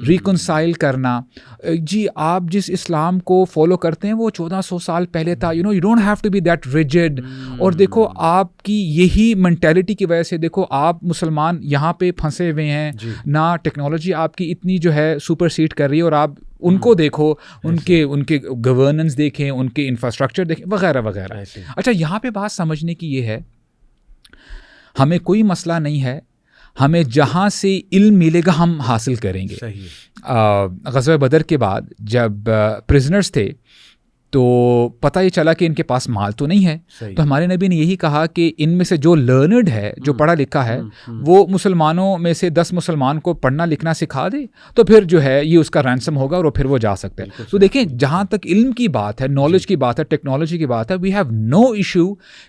ریکنسائل کرنا. جی آپ جس اسلام کو فالو کرتے ہیں وہ 1400 سال پہلے تھا. You don't have to be that rigid. اور دیکھو آپ کی یہی مینٹیلٹی کی وجہ سے دیکھو آپ مسلمان یہاں پہ پھنسے ہوئے ہیں, نہ ٹیکنالوجی آپ کی اتنی جو ہے سپر سیڈ کر رہی ہے, اور آپ ان کو دیکھو, ان کے گورننس دیکھیں, ان کے انفراسٹرکچر دیکھیں وغیرہ وغیرہ. اچھا یہاں پہ بات سمجھنے کی یہ ہے, ہمیں کوئی مسئلہ نہیں ہے, ہمیں جہاں سے علم ملے گا ہم حاصل کریں گے. غزوہ بدر کے بعد جب پرزنرز تھے تو پتہ یہ چلا کہ ان کے پاس مال تو نہیں ہے, تو ہمارے نبی نے یہی کہا کہ ان میں سے جو لرنڈ ہے, جو پڑھا لکھا ہے, وہ مسلمانوں میں سے 10 مسلمان کو پڑھنا لکھنا سکھا دے تو پھر جو ہے یہ اس کا رینسم ہوگا اور پھر وہ جا سکتے ہیں. تو دیکھیں جہاں تک علم کی بات ہے, نالج کی بات ہے, ٹیکنالوجی کی بات ہے, وی ہیو نو ایشو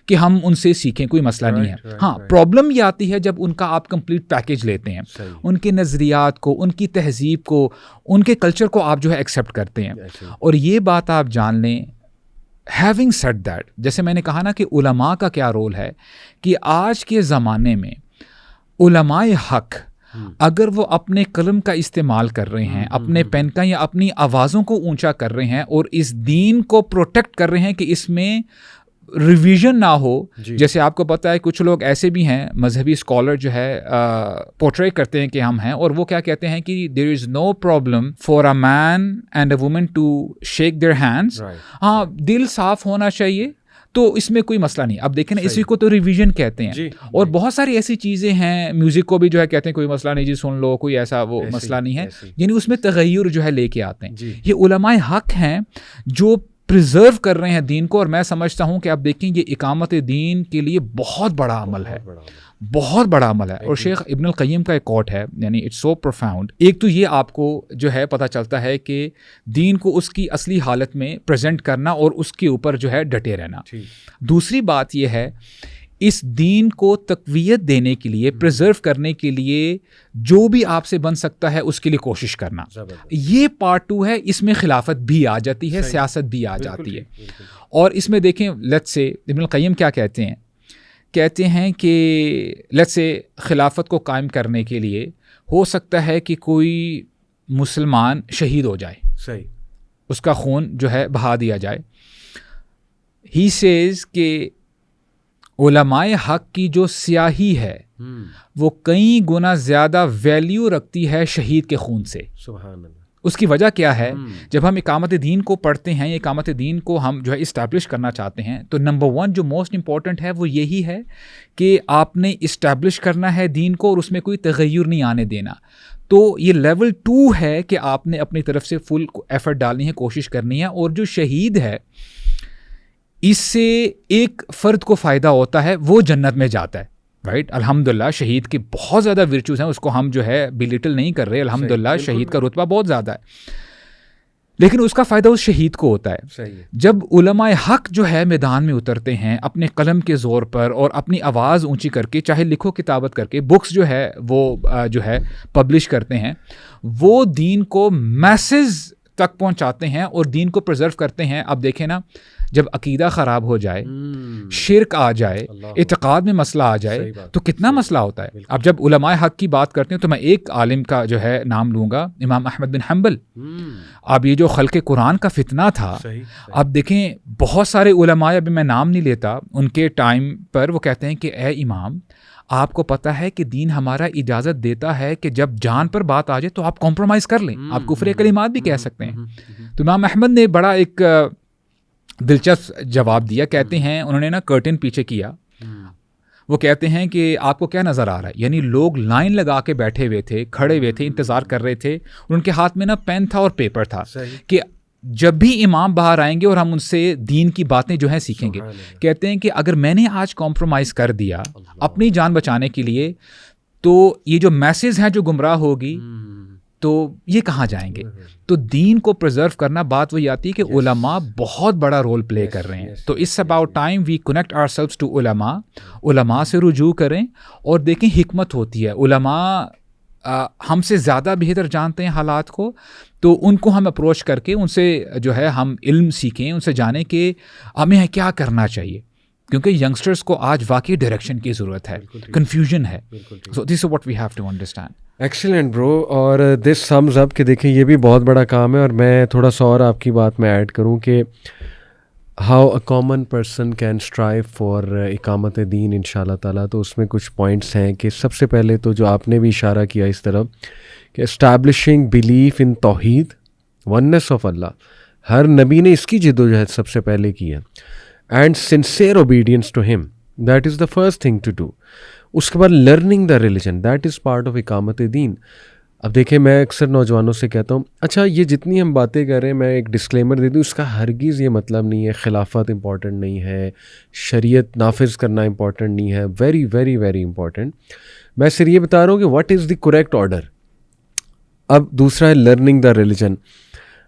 کہ ہم ان سے سیکھیں, کوئی مسئلہ نہیں ہے. ہاں پرابلم یہ آتی ہے جب ان کا آپ کمپلیٹ پیکیج لیتے ہیں, ان کے نظریات کو, ان کی تہذیب کو, ان کے کلچر کو آپ جو ہے ایکسیپٹ کرتے ہیں. اور یہ بات آپ جان لیں, having said that, جیسے میں نے کہا نا کہ علماء کا کیا رول ہے, کہ آج کے زمانے میں علماء حق اگر وہ اپنے قلم کا استعمال کر رہے ہیں, اپنے پین کا یا اپنی آوازوں کو اونچا کر رہے ہیں اور اس دین کو پروٹیکٹ کر رہے ہیں کہ اس میں ریویژن نہ ہو. جیسے آپ کو پتہ ہے کچھ لوگ ایسے بھی ہیں مذہبی اسکالر جو ہے پورٹری کرتے ہیں کہ ہم ہیں, اور وہ کیا کہتے ہیں کہ there is no problem for a man and a woman to shake their hands. ہاں دل صاف ہونا چاہیے تو اس میں کوئی مسئلہ نہیں. اب دیکھیں نا اسی کو تو ریویژن کہتے ہیں. اور بہت ساری ایسی چیزیں ہیں, میوزک کو بھی جو ہے کہتے ہیں کوئی مسئلہ نہیں جی سن لو, کوئی ایسا وہ مسئلہ نہیں ہے, یعنی اس میں تغیر جو ہے لے کے آتے ہیں. یہ علماء حق ہیں جو پریزرو کر رہے ہیں دین کو, اور میں سمجھتا ہوں کہ آپ دیکھیں یہ اقامت دین کے لیے بہت بڑا عمل ہے, بہت بڑا عمل ہے. اور شیخ ابن القیم کا ایک کوٹ ہے, یعنی اٹس سو پروفاؤنڈ. ایک تو یہ آپ کو جو ہے پتہ چلتا ہے کہ دین کو اس کی اصلی حالت میں پریزنٹ کرنا اور اس کے اوپر جو ہے ڈٹے رہنا. دوسری بات یہ ہے اس دین کو تقویت دینے کے لیے, پریزرو کرنے کے لیے جو بھی آپ سے بن سکتا ہے اس کے لیے کوشش کرنا. یہ پارٹ 2 ہے, اس میں خلافت بھی آ جاتی ہے, سیاست بھی آ جاتی ہے. اور اس میں دیکھیں لیٹس سے ابن القیم کیا کہتے ہیں کہ لیٹس سے خلافت کو قائم کرنے کے لیے ہو سکتا ہے کہ کوئی مسلمان شہید ہو جائے, صحیح, اس کا خون جو ہے بہا دیا جائے. ہی سیز کہ علماء حق کی جو سیاہی ہے وہ کئی گنا زیادہ ویلیو رکھتی ہے شہید کے خون سے. سبحان اللہ. اس کی وجہ کیا ہے؟ جب ہم اقامت دین کو پڑھتے ہیں, اقامت دین کو ہم جو ہے اسٹیبلش کرنا چاہتے ہیں, تو نمبر 1 جو موسٹ امپورٹنٹ ہے وہ یہی ہے کہ آپ نے اسٹیبلش کرنا ہے دین کو اور اس میں کوئی تغیر نہیں آنے دینا. تو یہ لیول 2 ہے کہ آپ نے اپنی طرف سے فل ایفرٹ ڈالنی ہے, کوشش کرنی ہے. اور جو شہید ہے اس سے ایک فرد کو فائدہ ہوتا ہے, وہ جنت میں جاتا ہے, رائٹ. الحمدللہ شہید کی بہت زیادہ ورچوز ہیں, اس کو ہم جو ہے بلیٹل نہیں کر رہے, الحمدللہ شہید کا رتبہ بہت زیادہ ہے, لیکن اس کا فائدہ اس شہید کو ہوتا ہے. جب علماء حق جو ہے میدان میں اترتے ہیں اپنے قلم کے زور پر اور اپنی آواز اونچی کر کے, چاہے لکھو کتابت کر کے, بکس جو ہے وہ جو ہے پبلش کرتے ہیں, وہ دین کو میسز تک پہنچاتے ہیں اور دین کو پریزرو کرتے ہیں. اب دیکھیں نا, جب عقیدہ خراب ہو جائے, شرک آ جائے, اعتقاد میں مسئلہ آ جائے, تو کتنا مسئلہ ہوتا ہے. اب جب علماء حق کی بات کرتے ہیں تو میں ایک عالم کا جو ہے نام لوں گا, امام احمد بن حنبل. اب یہ جو خلق قرآن کا فتنہ تھا, اب دیکھیں بہت سارے علماء, ابھی میں نام نہیں لیتا, ان کے ٹائم پر وہ کہتے ہیں کہ اے امام, آپ کو پتہ ہے کہ دین ہمارا اجازت دیتا ہے کہ جب جان پر بات آ جائے تو آپ کمپرومائز کر لیں, آپ کفر کلمات بھی کہہ سکتے ہیں. تو امام احمد نے بڑا ایک دلچسپ جواب دیا. کہتے ہیں انہوں نے نا کرٹن پیچھے کیا, وہ کہتے ہیں کہ آپ کو کیا نظر آ رہا ہے, یعنی لوگ لائن لگا کے بیٹھے ہوئے تھے, کھڑے ہوئے تھے, انتظار کر رہے تھے, اور ان کے ہاتھ میں نا پین تھا اور پیپر تھا کہ جب بھی امام باہر آئیں گے اور ہم ان سے دین کی باتیں جو ہیں سیکھیں گے. کہتے ہیں کہ اگر میں نے آج کمپرومائز کر دیا اپنی جان بچانے کے لیے, تو یہ جو میسز ہیں جو گمراہ ہوگی تو یہ کہاں جائیں گے. تو دین کو پریزرو کرنا, بات وہی آتی ہے کہ علماء بہت بڑا رول پلے کر رہے ہیں. تو it's about time we connect ourselves to علماء, علماء سے رجوع کریں اور دیکھیں حکمت ہوتی ہے. علماء ہم سے زیادہ بہتر جانتے ہیں حالات کو, تو ان کو ہم اپروچ کر کے ان سے جو ہے ہم علم سیکھیں, ان سے جانیں کہ ہمیں کیا کرنا چاہیے, کیونکہ ینگسٹرز کو آج واقعی ڈائریکشن کی ضرورت ہے, کنفیوژن ہے. So this is what we have to understand. Excellent bro. اور دس سمز اپ کہ دیکھیں یہ بھی بہت بڑا کام ہے. اور میں تھوڑا سا اور آپ کی بات میں ایڈ کروں کہ how a common person can strive for اقامت دین ان شاء اللہ تعالیٰ. تو اس میں کچھ پوائنٹس ہیں کہ سب سے پہلے تو جو آپ نے بھی اشارہ کیا اس طرف کہ اسٹیبلشنگ بلیف ان توحید, وننس آف اللہ. ہر نبی نے اس کی جدوجہد سب سے پہلے کی ہے. And sincere obedience to him, that is the first thing to do. اس کے بعد learning the religion, that is part of اقامت دین. اب دیکھیں میں اکثر نوجوانوں سے کہتا ہوں, اچھا یہ جتنی ہم باتیں کر رہے ہیں, میں ایک ڈسکلیمر دے دوں, اس کا ہرگز یہ مطلب نہیں ہے خلافت امپورٹنٹ نہیں ہے, شریعت نافذ کرنا امپورٹنٹ نہیں ہے. Very very very important. میں صرف یہ بتا رہا ہوں کہ what is the correct order. اب دوسرا ہے لرننگ دا ریلیجن.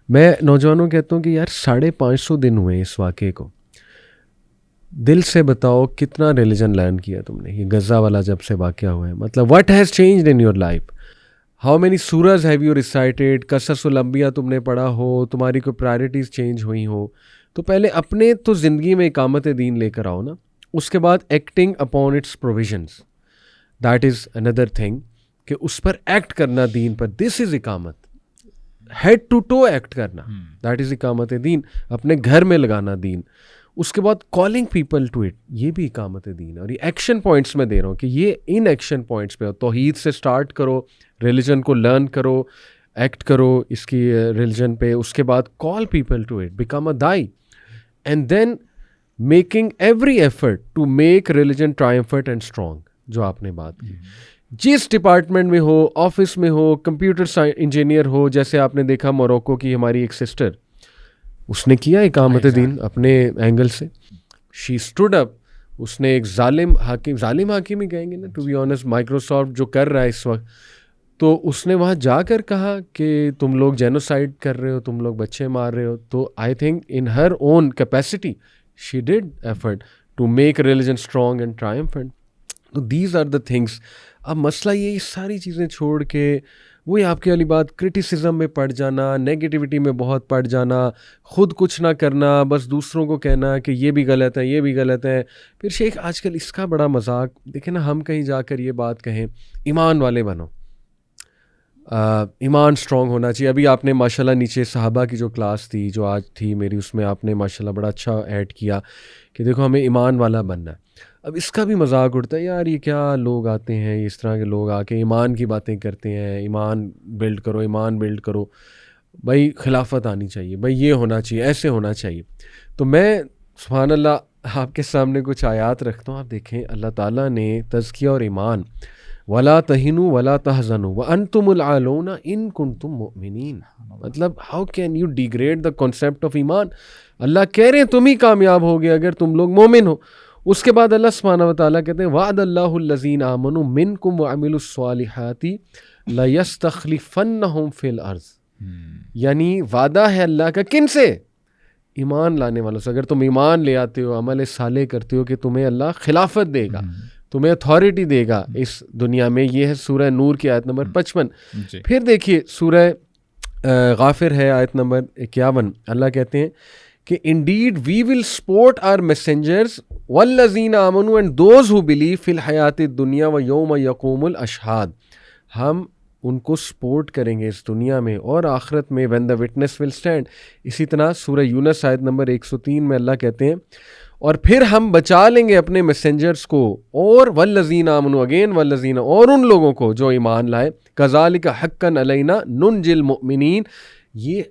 میں نوجوانوں کہتا ہوں کہ یار 550 دن ہوئے اس واقعے کو, دل سے بتاؤ کتنا ریلیجن لرن کیا تم نے. یہ غزہ والا جب سے واقعہ ہوا ہے, مطلب what has changed in your life, how many surahs have you recited, قصص الانبیاء تم نے پڑھا ہو, تمہاری کوئی پرائرٹیز چینج ہوئی ہو. تو پہلے اپنے تو زندگی میں اقامت دین لے کر آؤ نا. اس کے بعد acting upon its provisions, that is another thing کہ اس پر ایکٹ کرنا دین پر. دس از اقامت, ہیڈ ٹو ٹو ایکٹ کرنا, دیٹ از اقامت دین. اپنے گھر میں لگانا دین. اس کے بعد کالنگ پیپل ٹو اٹ, یہ بھی اقامت دین. اور یہ ایکشن پوائنٹس میں دے رہا ہوں کہ یہ ان ایکشن پوائنٹس پہ توحید سے سٹارٹ کرو, ریلیجن کو لرن کرو, ایکٹ کرو اس کی ریلیجن پہ. اس کے بعد call people to it, become a دائی, and then making every effort to make religion triumphant and strong. جو آپ نے بات کی, جس ڈپارٹمنٹ میں ہو, آفس میں ہو, کمپیوٹر انجینئر ہو, جیسے آپ نے دیکھا موروکو کی ہماری ایک سسٹر, اس نے کیا اقامت دین اپنے اینگل سے, شی اسٹوڈ اپ. اس نے ایک ظالم حاکم ہی کہیں گے نا ٹو بی آنیسٹ, مائکروسافٹ جو کر رہا ہے اس وقت, تو اس نے وہاں جا کر کہا کہ تم لوگ جینوسائڈ کر رہے ہو, تم لوگ بچے مار رہے ہو. تو I think in her own capacity she did effort to make religion strong and triumphant. تو دیز آر دا تھنگس. اب مسئلہ یہ ساری چیزیں چھوڑ کے وہی آپ کی والی بات, کرٹیسزم میں پڑ جانا, نیگیٹیوٹی میں بہت پڑ جانا, خود کچھ نہ کرنا, بس دوسروں کو کہنا کہ یہ بھی غلط ہے, یہ بھی غلط ہے. پھر شیخ آج کل اس کا بڑا مذاق دیکھیں نا, ہم کہیں جا کر یہ بات کہیں ایمان والے بنو, ایمان اسٹرانگ ہونا چاہیے. ابھی آپ نے ماشاء اللہ نیچے صحابہ کی جو کلاس تھی جو آج تھی میری, اس میں آپ نے ماشاء اللہ بڑا اچھا ایڈ کیا کہ دیکھو ہمیں ایمان والا بننا ہے. اب اس کا بھی مذاق اڑتا ہے, یار یہ کیا لوگ آتے ہیں, اس طرح کے لوگ آ کے ایمان کی باتیں کرتے ہیں, ایمان بلڈ کرو, ایمان بلڈ کرو. بھائی خلافت آنی چاہیے, بھائی یہ ہونا چاہیے, ایسے ہونا چاہیے. تو میں سبحان اللہ آپ کے سامنے کچھ آیات رکھتا ہوں, آپ دیکھیں اللہ تعالیٰ نے تزکیہ اور ایمان, وَلَا تَهِنُوا وَلَا تَحْزَنُوا وَأَنْتُمُ الْأَعْلَوْنَ إِن كُنتُم مُؤْمِنِينَ. مطلب how can you degrade the concept of ایمان. اللہ کہہ رہے ہیں تم ہی کامیاب ہوگے اگر تم لوگ مومن ہو. اس کے بعد اللہ سبحانہ وتعالیٰ کہتے ہیں وعد اللہ الذین آمنوا منکم وعملوا الصالحات لیستخلفنہم فی الارض. یعنی وعدہ ہے اللہ کا کن سے؟ ایمان لانے والوں سے. اگر تم ایمان لے آتے ہو, عمل صالح کرتے ہو, کہ تمہیں اللہ خلافت دے گا, تمہیں اتھارٹی دے گا اس دنیا میں. یہ ہے سورہ نور کی آیت نمبر 55. پھر دیکھیے سورہ غافر ہے آیت نمبر 51. اللہ کہتے ہیں کہ indeed we will support our messengers والذین آمنوا and those who believe فی الحیات الدنیا و یوم یقوم الاشہاد. ہم ان کو سپورٹ کریں گے اس دنیا میں اور آخرت میں, when the witness will stand. اسی طرح سورہ یونس آیت نمبر 103 میں اللہ کہتے ہیں اور پھر ہم بچا لیں گے اپنے میسنجرز کو, اور والذین آمنوا اگین والذین, اور ان لوگوں کو جو ایمان لائے, کذالک حقا علینا ننجی المؤمنین. یہ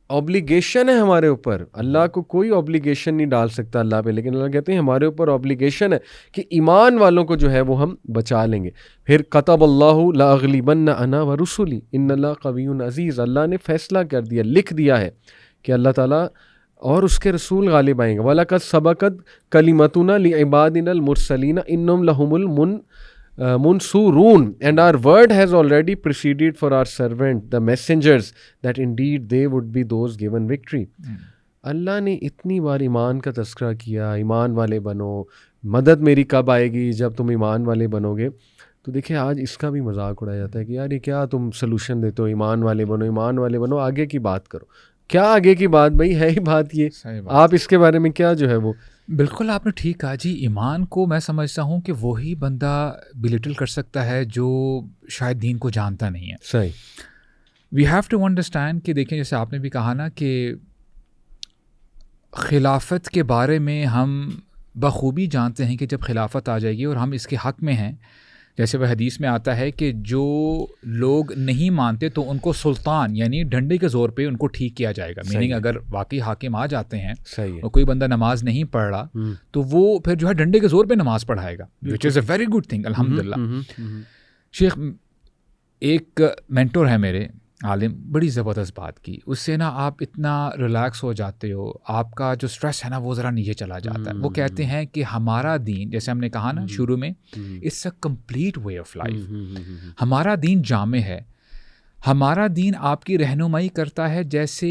اوبلیگیشن ہے ہمارے اوپر, اللہ کو کوئی اوبلیگیشن نہیں ڈال سکتا اللہ پہ, لیکن اللہ کہتے ہیں ہمارے اوپر اوبلیگیشن ہے کہ ایمان والوں کو جو ہے وہ ہم بچا لیں گے. پھر کتب اللہ لاغلبن انا ورسلی ان اللہ قوی عزیز. اللہ نے فیصلہ کر دیا, لکھ دیا ہے کہ اللہ تعالیٰ اور اس کے رسول غالب آئیں گے. وَلَقَدْ سَبَقَتْ كَلِمَتُنَا لِعِبَادِنَا الْمُرْسَلِينَ إِنَّهُمْ لَهُمُ الْمُنْصُورُونَ. And our word has already preceded for our servant the messengers that indeed they would be those given victory. اللہ نے اتنی بار ایمان کا تذکرہ کیا, ایمان والے بنو, مدد میری کب آئے گی جب تم ایمان والے بنو گے. تو دیکھیں آج اس کا بھی مذاق اڑایا جاتا ہے کہ یار یہ کیا تم سلوشن دیتے ہو, ایمان والے بنو, ایمان والے بنو, آگے کی بات کرو. کیا آگے کی بات بھائی, ہے ہی بات یہ. آپ اس کے بارے میں کیا جو ہے وہ. بالکل آپ نے ٹھیک کہا جی. ایمان کو میں سمجھتا ہوں کہ وہی بندہ بلیٹل کر سکتا ہے جو شاید دین کو جانتا نہیں ہے. صحیح. وی ہیو ٹو انڈرسٹینڈ کہ دیکھیں جیسے آپ نے بھی کہا نا کہ خلافت کے بارے میں ہم بخوبی جانتے ہیں کہ جب خلافت آ جائے گی اور ہم اس کے حق میں ہیں, جیسے وہ حدیث میں آتا ہے کہ جو لوگ نہیں مانتے تو ان کو سلطان یعنی ڈنڈے کے زور پہ ان کو ٹھیک کیا جائے گا. میننگ اگر واقعی حاکم آ جاتے ہیں اور کوئی بندہ نماز نہیں پڑھ رہا تو وہ پھر جو ہے ڈنڈے کے زور پہ نماز پڑھائے گا, وچ از اے ویری گڈ تھنگ الحمدللہ. شیخ ایک مینٹور ہے میرے, عالم, بڑی زبردست بات کی. اس سے نا آپ اتنا ریلیکس ہو جاتے ہو, آپ کا جو سٹریس ہے نا وہ ذرا نیچے چلا جاتا ہے. وہ کہتے ہیں کہ ہمارا دین, جیسے ہم نے کہا نا شروع میں, it's a complete way of life. ہمارا دین جامع ہے. ہمارا دین آپ کی رہنمائی کرتا ہے جیسے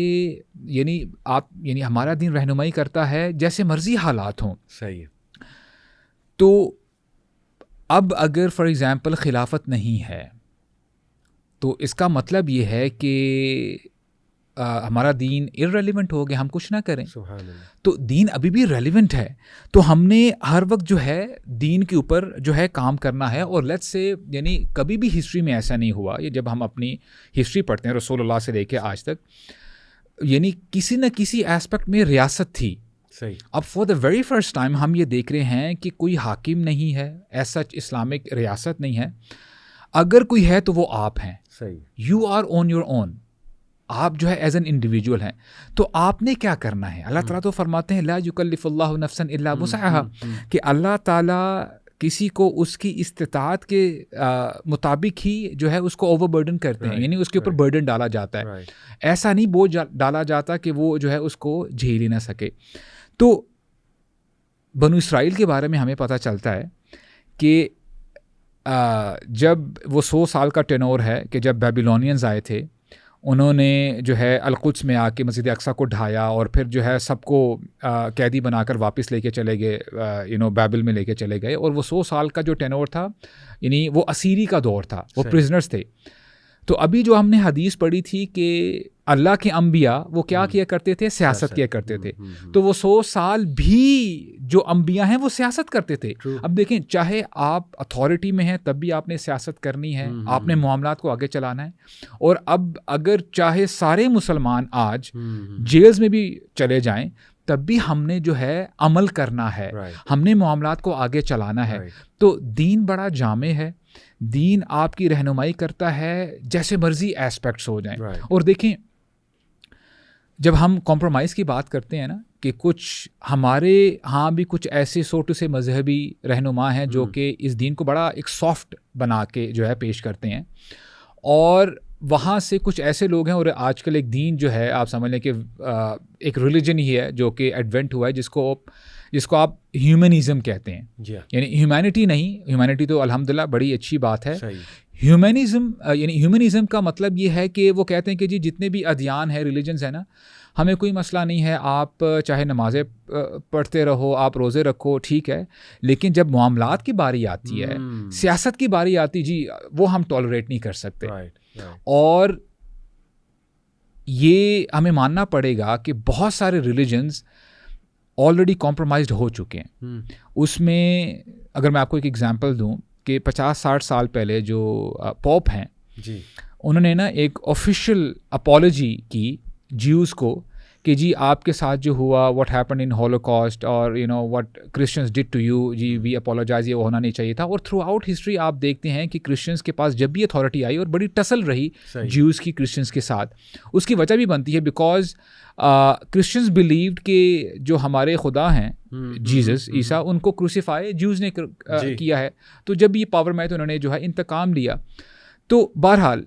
یعنی ہمارا دین رہنمائی کرتا ہے جیسے مرضی حالات ہوں. صحیح. تو اب اگر فار ایگزامپل خلافت نہیں ہے تو اس کا مطلب یہ ہے کہ ہمارا دین ارریلیونٹ ہو گیا, ہم کچھ نہ کریں. تو دین ابھی بھی ریلیونٹ ہے. تو ہم نے ہر وقت جو ہے دین کے اوپر جو ہے کام کرنا ہے. اور لیٹس سے یعنی کبھی بھی ہسٹری میں ایسا نہیں ہوا, یہ جب ہم اپنی ہسٹری پڑھتے ہیں رسول اللہ سے لے کے آج تک, یعنی کسی نہ کسی ایسپیکٹ میں ریاست تھی. صحیح. اب for the very first time ہم یہ دیکھ رہے ہیں کہ کوئی حاکم نہیں ہے, ایسا اسلامک ریاست نہیں ہے. اگر کوئی ہے تو وہ آپ ہیں. صحیح. You are on your own. آپ جو ہے ایز این انڈیویجول ہیں تو آپ نے کیا کرنا ہے. اللہ تعالیٰ تو فرماتے ہیں لا یکلف اللہ نفسا الا وسعها کہ اللہ تعالیٰ کسی کو اس کی استطاعت کے مطابق ہی جو ہے اس کو اوور برڈن کرتے ہیں, یعنی اس کے اوپر برڈن ڈالا جاتا ہے, ایسا نہیں بوجھ ڈالا جاتا کہ وہ جو ہے اس کو جھیل ہی نہ سکے. تو بنو اسرائیل کے بارے میں ہمیں پتہ چلتا ہے کہ جب وہ 100 سال کا ٹینور ہے کہ جب بیبیلونینز آئے تھے, انہوں نے جو ہے القدس میں آ کے مسجد اقصیٰ کو ڈھایا اور پھر جو ہے سب کو قیدی بنا کر واپس لے کے چلے گئے, بابل میں لے کے چلے گئے. اور وہ 100 سال کا جو ٹینور تھا یعنی وہ اسیری کا دور تھا, وہ پرزنرز تھے. تو ابھی جو ہم نے حدیث پڑھی تھی کہ اللہ کے انبیاء وہ کیا کیا کرتے تھے, سیاست کیا کرتے تھے. تو وہ 100 سال بھی جو انبیاء ہیں وہ سیاست کرتے تھے. اب دیکھیں, چاہے آپ اتھارٹی میں ہیں تب بھی آپ نے سیاست کرنی ہے, آپ نے معاملات کو آگے چلانا ہے. اور اب اگر چاہے سارے مسلمان آج جیلز میں بھی چلے جائیں تب بھی ہم نے جو ہے عمل کرنا ہے, ہم نے معاملات کو آگے چلانا ہے. تو دین بڑا جامع ہے, دین آپ کی رہنمائی کرتا ہے جیسے مرضی ایسپیکٹس ہو جائیں. اور دیکھیں, جب ہم کمپرومائز کی بات کرتے ہیں نا کہ کچھ ہمارے ہاں بھی کچھ ایسے سوٹو سے مذہبی رہنما ہیں جو کہ اس دین کو بڑا ایک سافٹ بنا کے جو ہے پیش کرتے ہیں, اور وہاں سے کچھ ایسے لوگ ہیں. اور آج کل ایک دین جو ہے آپ سمجھ لیں کہ ایک ریلیجن ہی ہے جو کہ ایڈوینٹ ہوا ہے جس کو آپ ہیومنزم کہتے ہیں. یعنی ہیومینٹی نہیں, ہیومینٹی تو الحمدللہ بڑی اچھی بات ہے. ہیومنزم یعنی ہیومنزم کا مطلب یہ ہے کہ وہ کہتے ہیں کہ جی جتنے بھی ادیان ہیں, ریلیجنز ہیں نا, ہمیں کوئی مسئلہ نہیں ہے, آپ چاہے نمازیں پڑھتے رہو, آپ روزے رکھو, ٹھیک ہے, لیکن جب معاملات کی باری آتی ہے, سیاست کی باری آتی, جی وہ ہم ٹالریٹ نہیں کر سکتے. اور یہ ہمیں ماننا پڑے گا کہ بہت سارے ریلیجنز آلریڈی کمپرومائزڈ ہو چکے ہیں. اس میں اگر میں آپ کو ایک ایگزامپل دوں کہ 50-60 سال پہلے جو پوپ ہیں جی, انہوں نے نا ایک آفیشیل اپالوجی کی جیوز کو کہ جی آپ کے ساتھ جو ہوا واٹ ہیپن ان ہولوکاسٹ اور what Christians did to you, جی وی اپولوجائز, یہ ہونا نہیں چاہیے تھا. اور تھرو آؤٹ ہسٹری آپ دیکھتے ہیں کہ کرسچنس کے پاس جب بھی اتھارٹی آئی اور بڑی ٹسل رہی جیوز کی کرسچنس کے ساتھ, اس کی وجہ بھی بنتی ہے بیکاز کرسچنز بلیوڈ کہ جو ہمارے خدا ہیں جیزس عیسیٰ, ان کو کروسیفائی جیوز نے کیا ہے. تو جب بھی یہ پاور میں تو انہوں نے جو ہے انتقام لیا. تو بہرحال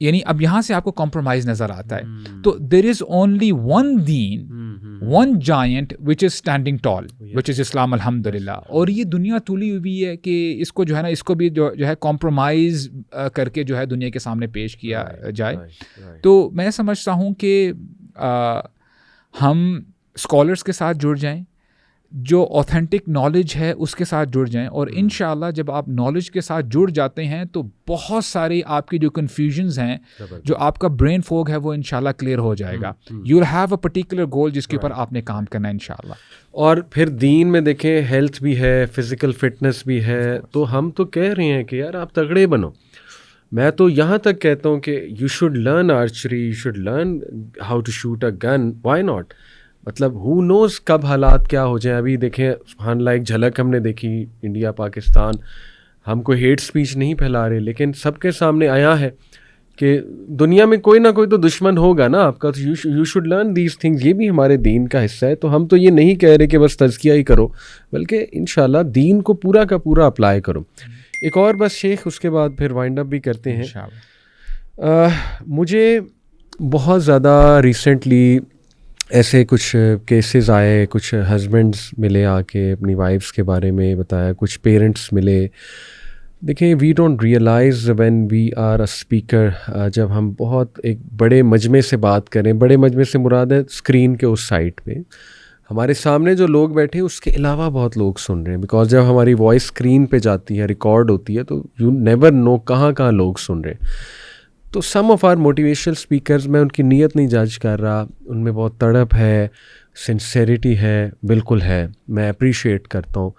یعنی اب یہاں سے آپ کو کمپرومائز نظر آتا ہے. تو دیر از اونلی ون دین, one giant which is standing tall, which is Islam الحمدللہ. اور یہ دنیا تولی ہوئی ہے کہ اس کو جو ہے نا, اس کو بھی جو ہے کمپرومائز کر کے جو ہے دنیا کے سامنے پیش کیا جائے. تو میں سمجھتا ہوں کہ ہم اسکالرس کے ساتھ جڑ جائیں, جو اوتھینٹک نالج ہے اس کے ساتھ جڑ جائیں, اور انشاءاللہ جب آپ نالج کے ساتھ جڑ جاتے ہیں تو بہت ساری آپ کی جو کنفیوژنز ہیں, جو آپ کا برین فوگ ہے, وہ انشاءاللہ کلیئر ہو جائے گا. You will have a particular goal جس کے اوپر آپ نے کام کرنا ہے انشاءاللہ. اور پھر دین میں دیکھیں ہیلتھ بھی ہے, فزیکل فٹنس بھی ہے. تو ہم تو کہہ رہے ہیں کہ یار آپ تگڑے بنو. میں تو یہاں تک کہتا ہوں کہ you should learn archery, you should learn how to shoot a gun, why not. مطلب ہو نوز کب حالات کیا ہو جائیں. ابھی دیکھیں سبحان اللہ ایک جھلک ہم نے دیکھی انڈیا پاکستان, ہم کوئی ہیٹ سپیچ نہیں پھیلا رہے, لیکن سب کے سامنے آیا ہے کہ دنیا میں کوئی نہ کوئی تو دشمن ہوگا نا آپ کا. تو you should learn these things, یہ بھی ہمارے دین کا حصہ ہے. تو ہم تو یہ نہیں کہہ رہے کہ بس تزکیہ ہی کرو, بلکہ انشاءاللہ دین کو پورا کا پورا اپلائی کرو. ایک اور بس شیخ, اس کے بعد پھر وائنڈ اپ بھی کرتے ہیں. مجھے بہت زیادہ ریسنٹلی ایسے کچھ کیسز آئے, کچھ ہسبینڈس ملے آ کے اپنی وائفس کے بارے میں بتایا, کچھ پیرنٹس ملے. دیکھیں we don't realise when we are a speaker, جب ہم بہت ایک بڑے مجمع سے بات کریں, بڑے مجمع سے مراد ہے اسکرین کے اس سائٹ پہ ہمارے سامنے جو لوگ بیٹھے اس کے علاوہ بہت لوگ سن رہے ہیں. بیکاز جب ہماری وائس اسکرین پہ جاتی ہے, ریکارڈ ہوتی ہے, تو یو نیور نو کہاں کہاں لوگ سن رہے ہیں. تو سم آف آر موٹیویشنل اسپیکرز, میں ان کی نیت نہیں جج کر رہا, ان میں بہت تڑپ ہے, سنسیریٹی ہے, بالکل ہے, میں اپریشیٹ کرتا ہوں.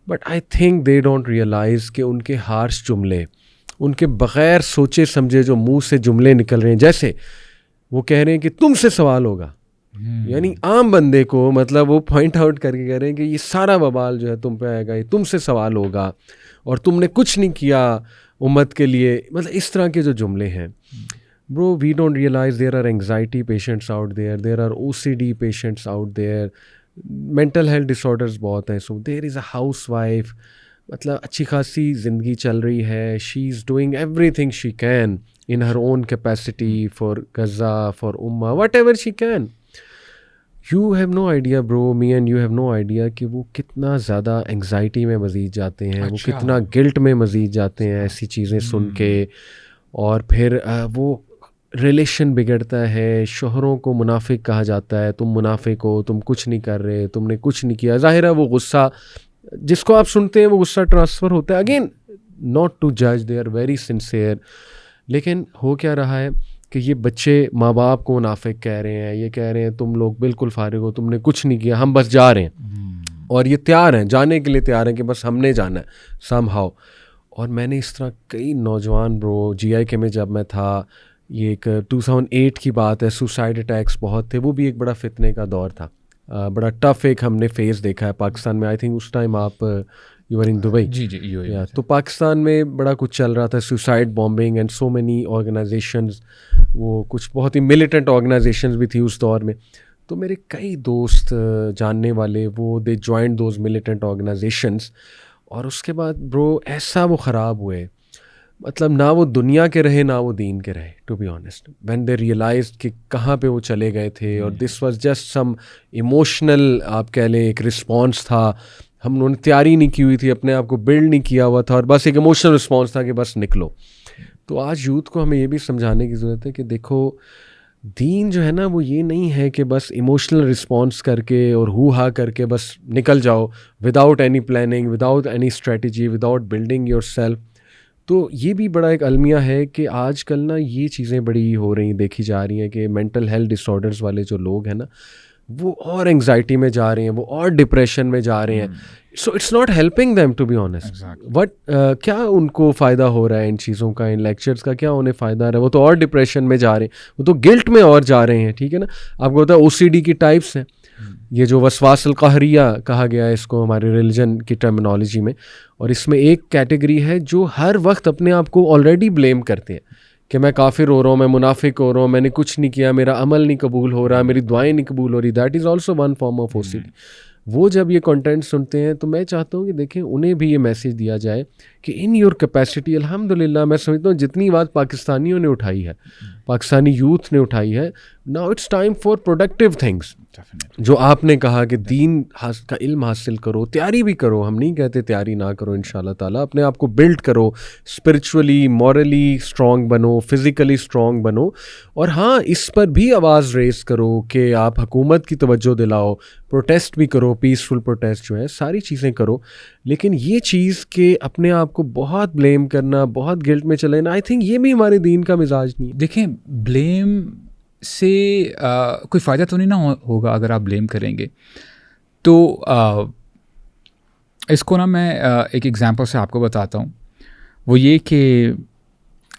But I think they don't realise کہ ان کے ہارش جملے, ان کے بغیر سوچے سمجھے جو منہ سے جملے نکل رہے ہیں, جیسے وہ کہہ رہے ہیں کہ تم سے سوال ہوگا, یعنی عام بندے کو مطلب وہ پوائنٹ آؤٹ کر کے کہہ رہے ہیں کہ یہ سارا وبال جو ہے تم پہ آئے گا, یہ تم سے سوال ہوگا, اور تم نے کچھ نہیں کیا امت کے لیے. مطلب اس طرح کے جو جملے ہیں, bro, we don't realize there are anxiety patients out there, there are OCD patients out there, mental health disorders بہت ہیں. So there is a housewife, مطلب اچھی خاصی زندگی چل رہی ہے, she is doing everything she can in her own capacity for Gaza, for Ummah, whatever she can. You have no idea bro, me and you have no idea کہ وہ کتنا زیادہ انگزائٹی میں مزید جاتے ہیں, وہ کتنا گلٹ میں مزید جاتے ہیں ایسی چیزیں سن کے. اور پھر وہ ریلیشن بگڑتا ہے, شوہروں کو منافق کہا جاتا ہے, تم منافق ہو, تم کچھ نہیں کر رہے, تم نے کچھ نہیں کیا. ظاہر ہے وہ غصہ جس کو آپ سنتے ہیں وہ غصہ ٹرانسفر ہوتا ہے. اگین ناٹ ٹو جج, دے آر ویری سنسیئر. لیکن ہو کیا رہا ہے کہ یہ بچے ماں باپ کو منافق کہہ رہے ہیں, یہ کہہ رہے ہیں تم لوگ بالکل فارغ ہو, تم نے کچھ نہیں کیا, ہم بس جا رہے ہیں. اور یہ تیار ہیں جانے کے لیے, تیار ہیں کہ بس ہم نے جانا ہے سم ہاؤ. اور میں نے اس طرح کئی نوجوان برو GIK میں جب میں تھا, یہ ایک 2008 کی بات ہے, سوسائڈ اٹیکس بہت تھے, وہ بھی ایک بڑا فتنے کا دور تھا, بڑا ٹف ایک ہم نے فیز دیکھا ہے پاکستان میں. آئی تھنک اس ٹائم آپ یو آر ان دبئی. جی. تو پاکستان میں بڑا کچھ چل رہا تھا, suicide bombing and so many organisations, وہ کچھ بہت ہی ملیٹنٹ آرگنائزیشنز بھی تھی اس دور میں. تو میرے کئی دوست جاننے والے وہ دے جوائنڈ دوز ملیٹنٹ آرگنائزیشنز. اور اس کے بعد برو ایسا وہ خراب ہوئے, مطلب نہ وہ دنیا کے رہے نہ وہ دین کے رہے, to be honest. When they realised کہ کہاں پہ وہ چلے گئے تھے. اور this was just some emotional آپ کہہ لیں ایک رسپانس تھا, ہم نے تیاری نہیں کی ہوئی تھی, اپنے آپ کو بلڈ نہیں کیا ہوا تھا, اور بس ایک ایموشنل رسپانس تھا کہ بس نکلو. تو آج یوتھ کو ہمیں یہ بھی سمجھانے کی ضرورت ہے کہ دیکھو دین جو ہے نا وہ یہ نہیں ہے کہ بس ایموشنل رسپانس کر کے اور ہو ہا کر کے بس نکل جاؤ without any planning, without any strategy, without building your self. تو یہ بھی بڑا ایک المیہ ہے کہ آج کل نا یہ چیزیں بڑی ہو رہی ہیں, دیکھی جا رہی ہیں کہ مینٹل ہیلتھ ڈس آرڈرز والے جو لوگ ہیں نا وہ اور انگزائٹی میں جا رہے ہیں, وہ اور ڈپریشن میں جا رہے ہیں. So it's not helping them to be honest. But کیا ان کو فائدہ ہو رہا ہے ان چیزوں کا, ان لیکچرز کا کیا انہیں فائدہ رہا ہے؟ وہ تو اور ڈپریشن میں جا رہے ہیں, وہ تو گلٹ میں اور جا رہے ہیں. ٹھیک ہے نا, آپ کو پتا ہے OCD کی ٹائپس ہیں, یہ جو وسواس القہریہ کہا گیا ہے اس کو ہمارے ریلیجن کی ٹرمینالوجی میں. اور اس میں ایک کیٹیگری ہے جو ہر وقت اپنے آپ کو آلریڈی بلیم کرتے ہیں کہ میں کافر ہو رہا ہوں, میں منافق ہو رہا ہوں, میں نے کچھ نہیں کیا, میرا عمل نہیں قبول ہو رہا, میری دعائیں نہیں قبول ہو رہی. That is also one form of OCD. وہ جب یہ کنٹینٹ سنتے ہیں تو میں چاہتا ہوں کہ دیکھیں انہیں بھی یہ میسیج دیا جائے کہ ان یور کیپیسٹی. الحمدللہ میں سمجھتا ہوں جتنی بات پاکستانیوں نے اٹھائی ہے, پاکستانی یوتھ نے اٹھائی ہے, now it's time for productive things. جو آپ نے کہا کہ دین کا علم حاصل کرو, تیاری بھی کرو, ہم نہیں کہتے تیاری نہ کرو, انشاءاللہ تعالیٰ اپنے آپ کو بلڈ کرو, اسپرچولی مورلی اسٹرانگ بنو, فزیکلی اسٹرانگ بنو. اور ہاں اس پر بھی آواز ریز کرو کہ آپ حکومت کی توجہ دلاؤ, پروٹیسٹ بھی کرو, پیسفل پروٹیسٹ جو ہے, ساری چیزیں کرو. لیکن یہ چیز کہ اپنے آپ کو بہت بلیم کرنا, بہت گلٹ میں چلے نا, آئی تھنک یہ بھی ہمارے دین کا مزاج نہیں ہے. دیکھیں بلیم سے کوئی فائدہ تو نہیں نہ ہوگا اگر آپ بلیم کریں گے. تو اس کو نا میں ایک ایگزامپل سے آپ کو بتاتا ہوں. وہ یہ کہ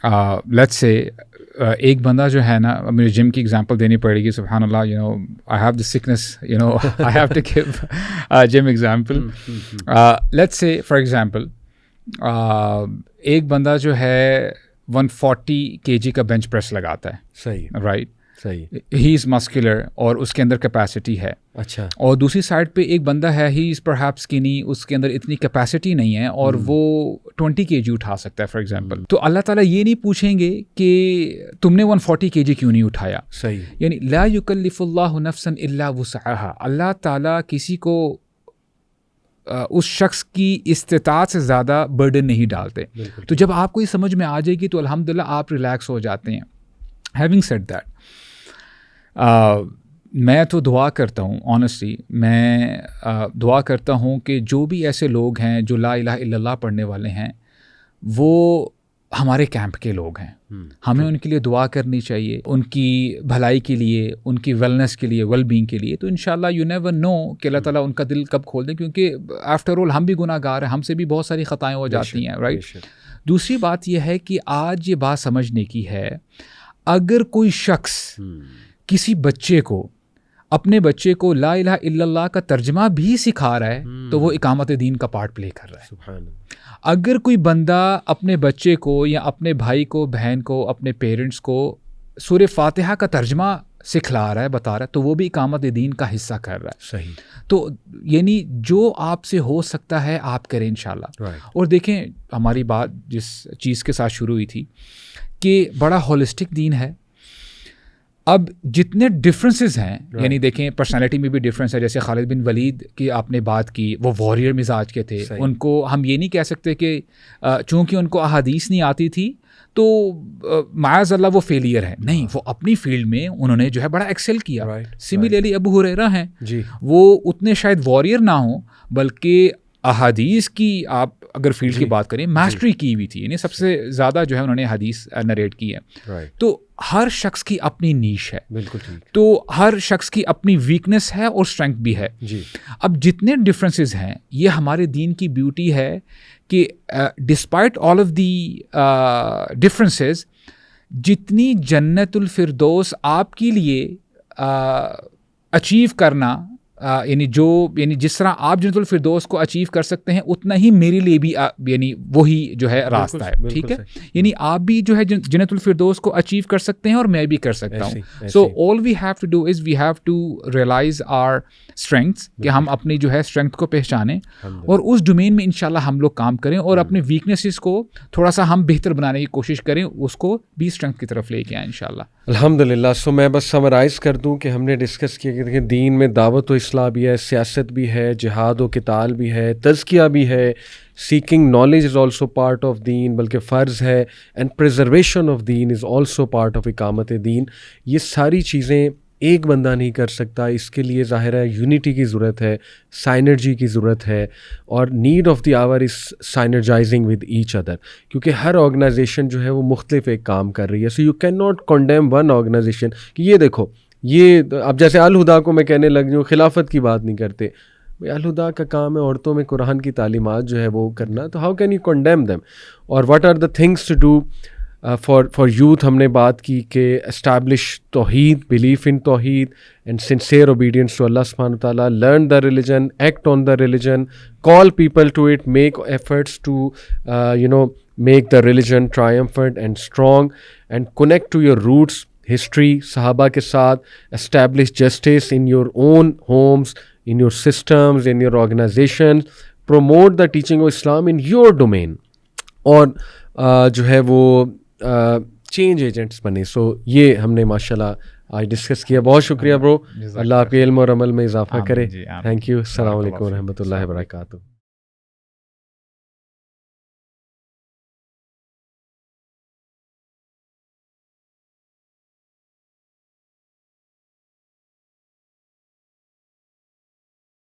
لیٹس سے ایک بندہ جو ہے نا, مجھے جم کی ایگزامپل دینی پڑے گی, سبحان اللہ, you know I have the sickness, you know I have to give gym example. Let's say for example ایک بندہ جو ہے 140 kg کا بینچ پریس لگاتا ہے. صحیح, رائٹ, صحیح. ہی از مسکولر اور اس کے اندر کیپیسٹی ہے. اچھا. اور دوسری سائڈ پہ ایک بندہ ہے, ہی از پرہیپس اسکینی, اس کے اندر اتنی کیپیسٹی نہیں ہے اور وہ 20 kg اٹھا سکتا ہے فار ایگزامپل. تو اللہ تعالیٰ یہ نہیں پوچھیں گے کہ تم نے 140 kg کیوں نہیں اٹھایا. صحیح. یعنی لا یکلف اللہ نفسا الا وسعها. اللہ تعالیٰ کسی کو اس شخص کی استطاعت سے زیادہ برڈن نہیں ڈالتے. تو جب آپ کو یہ سمجھ میں آ جائے گی تو الحمدللہ آپ ریلیکس ہو جاتے ہیں. ہیونگ سیڈ دیٹ, میں تو دعا کرتا ہوں, آنیسٹلی میں دعا کرتا ہوں کہ جو بھی ایسے لوگ ہیں جو لا الہ الا اللہ پڑھنے والے ہیں وہ ہمارے کیمپ کے لوگ ہیں. ہمیں ان کے لیے دعا کرنی چاہیے, ان کی بھلائی کے لیے, ان کی ویلنس کے لیے, ویل بینگ کے لیے. تو انشاءاللہ یو نیور نو کہ اللہ تعالیٰ ان کا دل کب کھول دیں, کیونکہ آفٹر آل ہم بھی گناہ گار ہیں, ہم سے بھی بہت ساری خطائیں ہو جاتی ہیں. رائٹ. دوسری بات یہ ہے کہ آج یہ بات سمجھنے کی ہے, اگر کوئی شخص کسی بچے کو, اپنے بچے کو لا الہ الا اللہ کا ترجمہ بھی سکھا رہا ہے تو وہ اقامت دین کا پارٹ پلے کر رہا ہے. سبحان اللہ. اگر کوئی بندہ اپنے بچے کو یا اپنے بھائی کو, بہن کو, اپنے پیرنٹس کو سورہ فاتحہ کا ترجمہ سکھلا رہا ہے، بتا رہا ہے، تو وہ بھی اقامت دین کا حصہ کر رہا ہے. صحیح. تو یعنی جو آپ سے ہو سکتا ہے آپ کریں انشاءاللہ. اور دیکھیں ہماری بات جس چیز کے ساتھ شروع ہوئی تھی کہ بڑا ہولسٹک دین ہے. اب جتنے ڈفرینسز ہیں یعنی دیکھیں پرسنالٹی میں بھی ڈفرینس ہے. جیسے خالد بن ولید کی آپ نے بات کی، وہ واریر مزاج کے تھے. ان کو ہم یہ نہیں کہہ سکتے کہ چونکہ ان کو احادیث نہیں آتی تھی تو معاذ اللہ وہ فیلئر ہے. نہیں، وہ اپنی فیلڈ میں انہوں نے جو ہے بڑا ایکسل کیا. سملرلی ابو ہریرہ ہیں، وہ اتنے شاید واریر نہ ہوں بلکہ احادیث کی آپ اگر فیلڈ کی بات کریں ماسٹری کی ہوئی تھی، یعنی سب سے زیادہ جو ہے انہوں نے حدیث نریٹ کی ہے. تو ہر شخص کی اپنی نیش ہے. بالکل ٹھیک. تو ہر شخص کی اپنی ویکنس ہے اور اسٹرینتھ بھی ہے. اب جتنے ڈفرینسز ہیں یہ ہمارے دین کی بیوٹی ہے کہ despite all of the differences جتنی جنت الفردوس آپ کے لیے اچیو کرنا یعنی جس طرح آپ جنت الفردوس کو اچیو کر سکتے ہیں اتنا ہی میرے لیے بھی یعنی وہی جو ہے راستہ ہے. ٹھیک ہے، یعنی آپ بھی جو ہے جنت الفردوس کو اچیو کر سکتے ہیں اور میں بھی کر سکتا ہوں. So all we have to do is we have to realise our strengths کہ ہم اپنی جو ہے اسٹرینگتھ کو پہچانیں اور اس ڈومین میں انشاءاللہ ہم لوگ کام کریں اور اپنے ویکنیسز کو تھوڑا سا ہم بہتر بنانے کی کوشش کریں، اس کو بھی اسٹرینگتھ کی طرف لے کے آئیں انشاءاللہ. الحمدللہ. سو میں بس سمرائز کر دوں کہ ہم نے ڈسکس کیا کہ دین میں دعوت و اصلاح بھی ہے، سیاست بھی ہے، جہاد و قتال بھی ہے، تزکیہ بھی ہے، seeking knowledge is also part of دین بلکہ فرض ہے، اینڈ پریزرویشن آف دین از آلسو پارٹ آف اقامت دین. یہ ساری چیزیں ایک بندہ نہیں کر سکتا. اس کے لیے ظاہر ہے یونٹی کی ضرورت ہے، سائنرجی کی ضرورت ہے، اور need of the hour is synergizing with each other, کیونکہ ہر آرگنائزیشن جو ہے وہ مختلف ایک کام کر رہی ہے. So you can not condemn one organisation کہ یہ دیکھو یہ اب جیسے الہدا کو میں کہنے لگ جاؤں خلافت کی بات نہیں کرتے. الہدا کا کام ہے عورتوں میں قرآن کی تعلیمات جو ہے وہ کرنا، تو how can you condemn them? اور what are the things to do for youth. ہم نے بات کی کہ اسٹیبلش توحید، بلیف ان توحید اینڈ سنسیئر اوبیڈینس ٹو اللہ سبحانہ وتعالیٰ، learn the religion, act on the religion, call people to it, make efforts to make the religion triumphant and strong, and connect to your roots, history, صحابہ کے ساتھ، establish justice in your own homes, in your systems, in your organization, promote the teaching of Islam in your domain, اور جو ہے وہ change agents بنے. سو یہ ہم نے ماشاءاللہ آج ڈسکس کیا. بہت شکریہ برو، اللہ آپ کے علم اور عمل میں اضافہ کرے. Thank you. السلام علیکم و رحمۃ اللہ وبرکاتہ.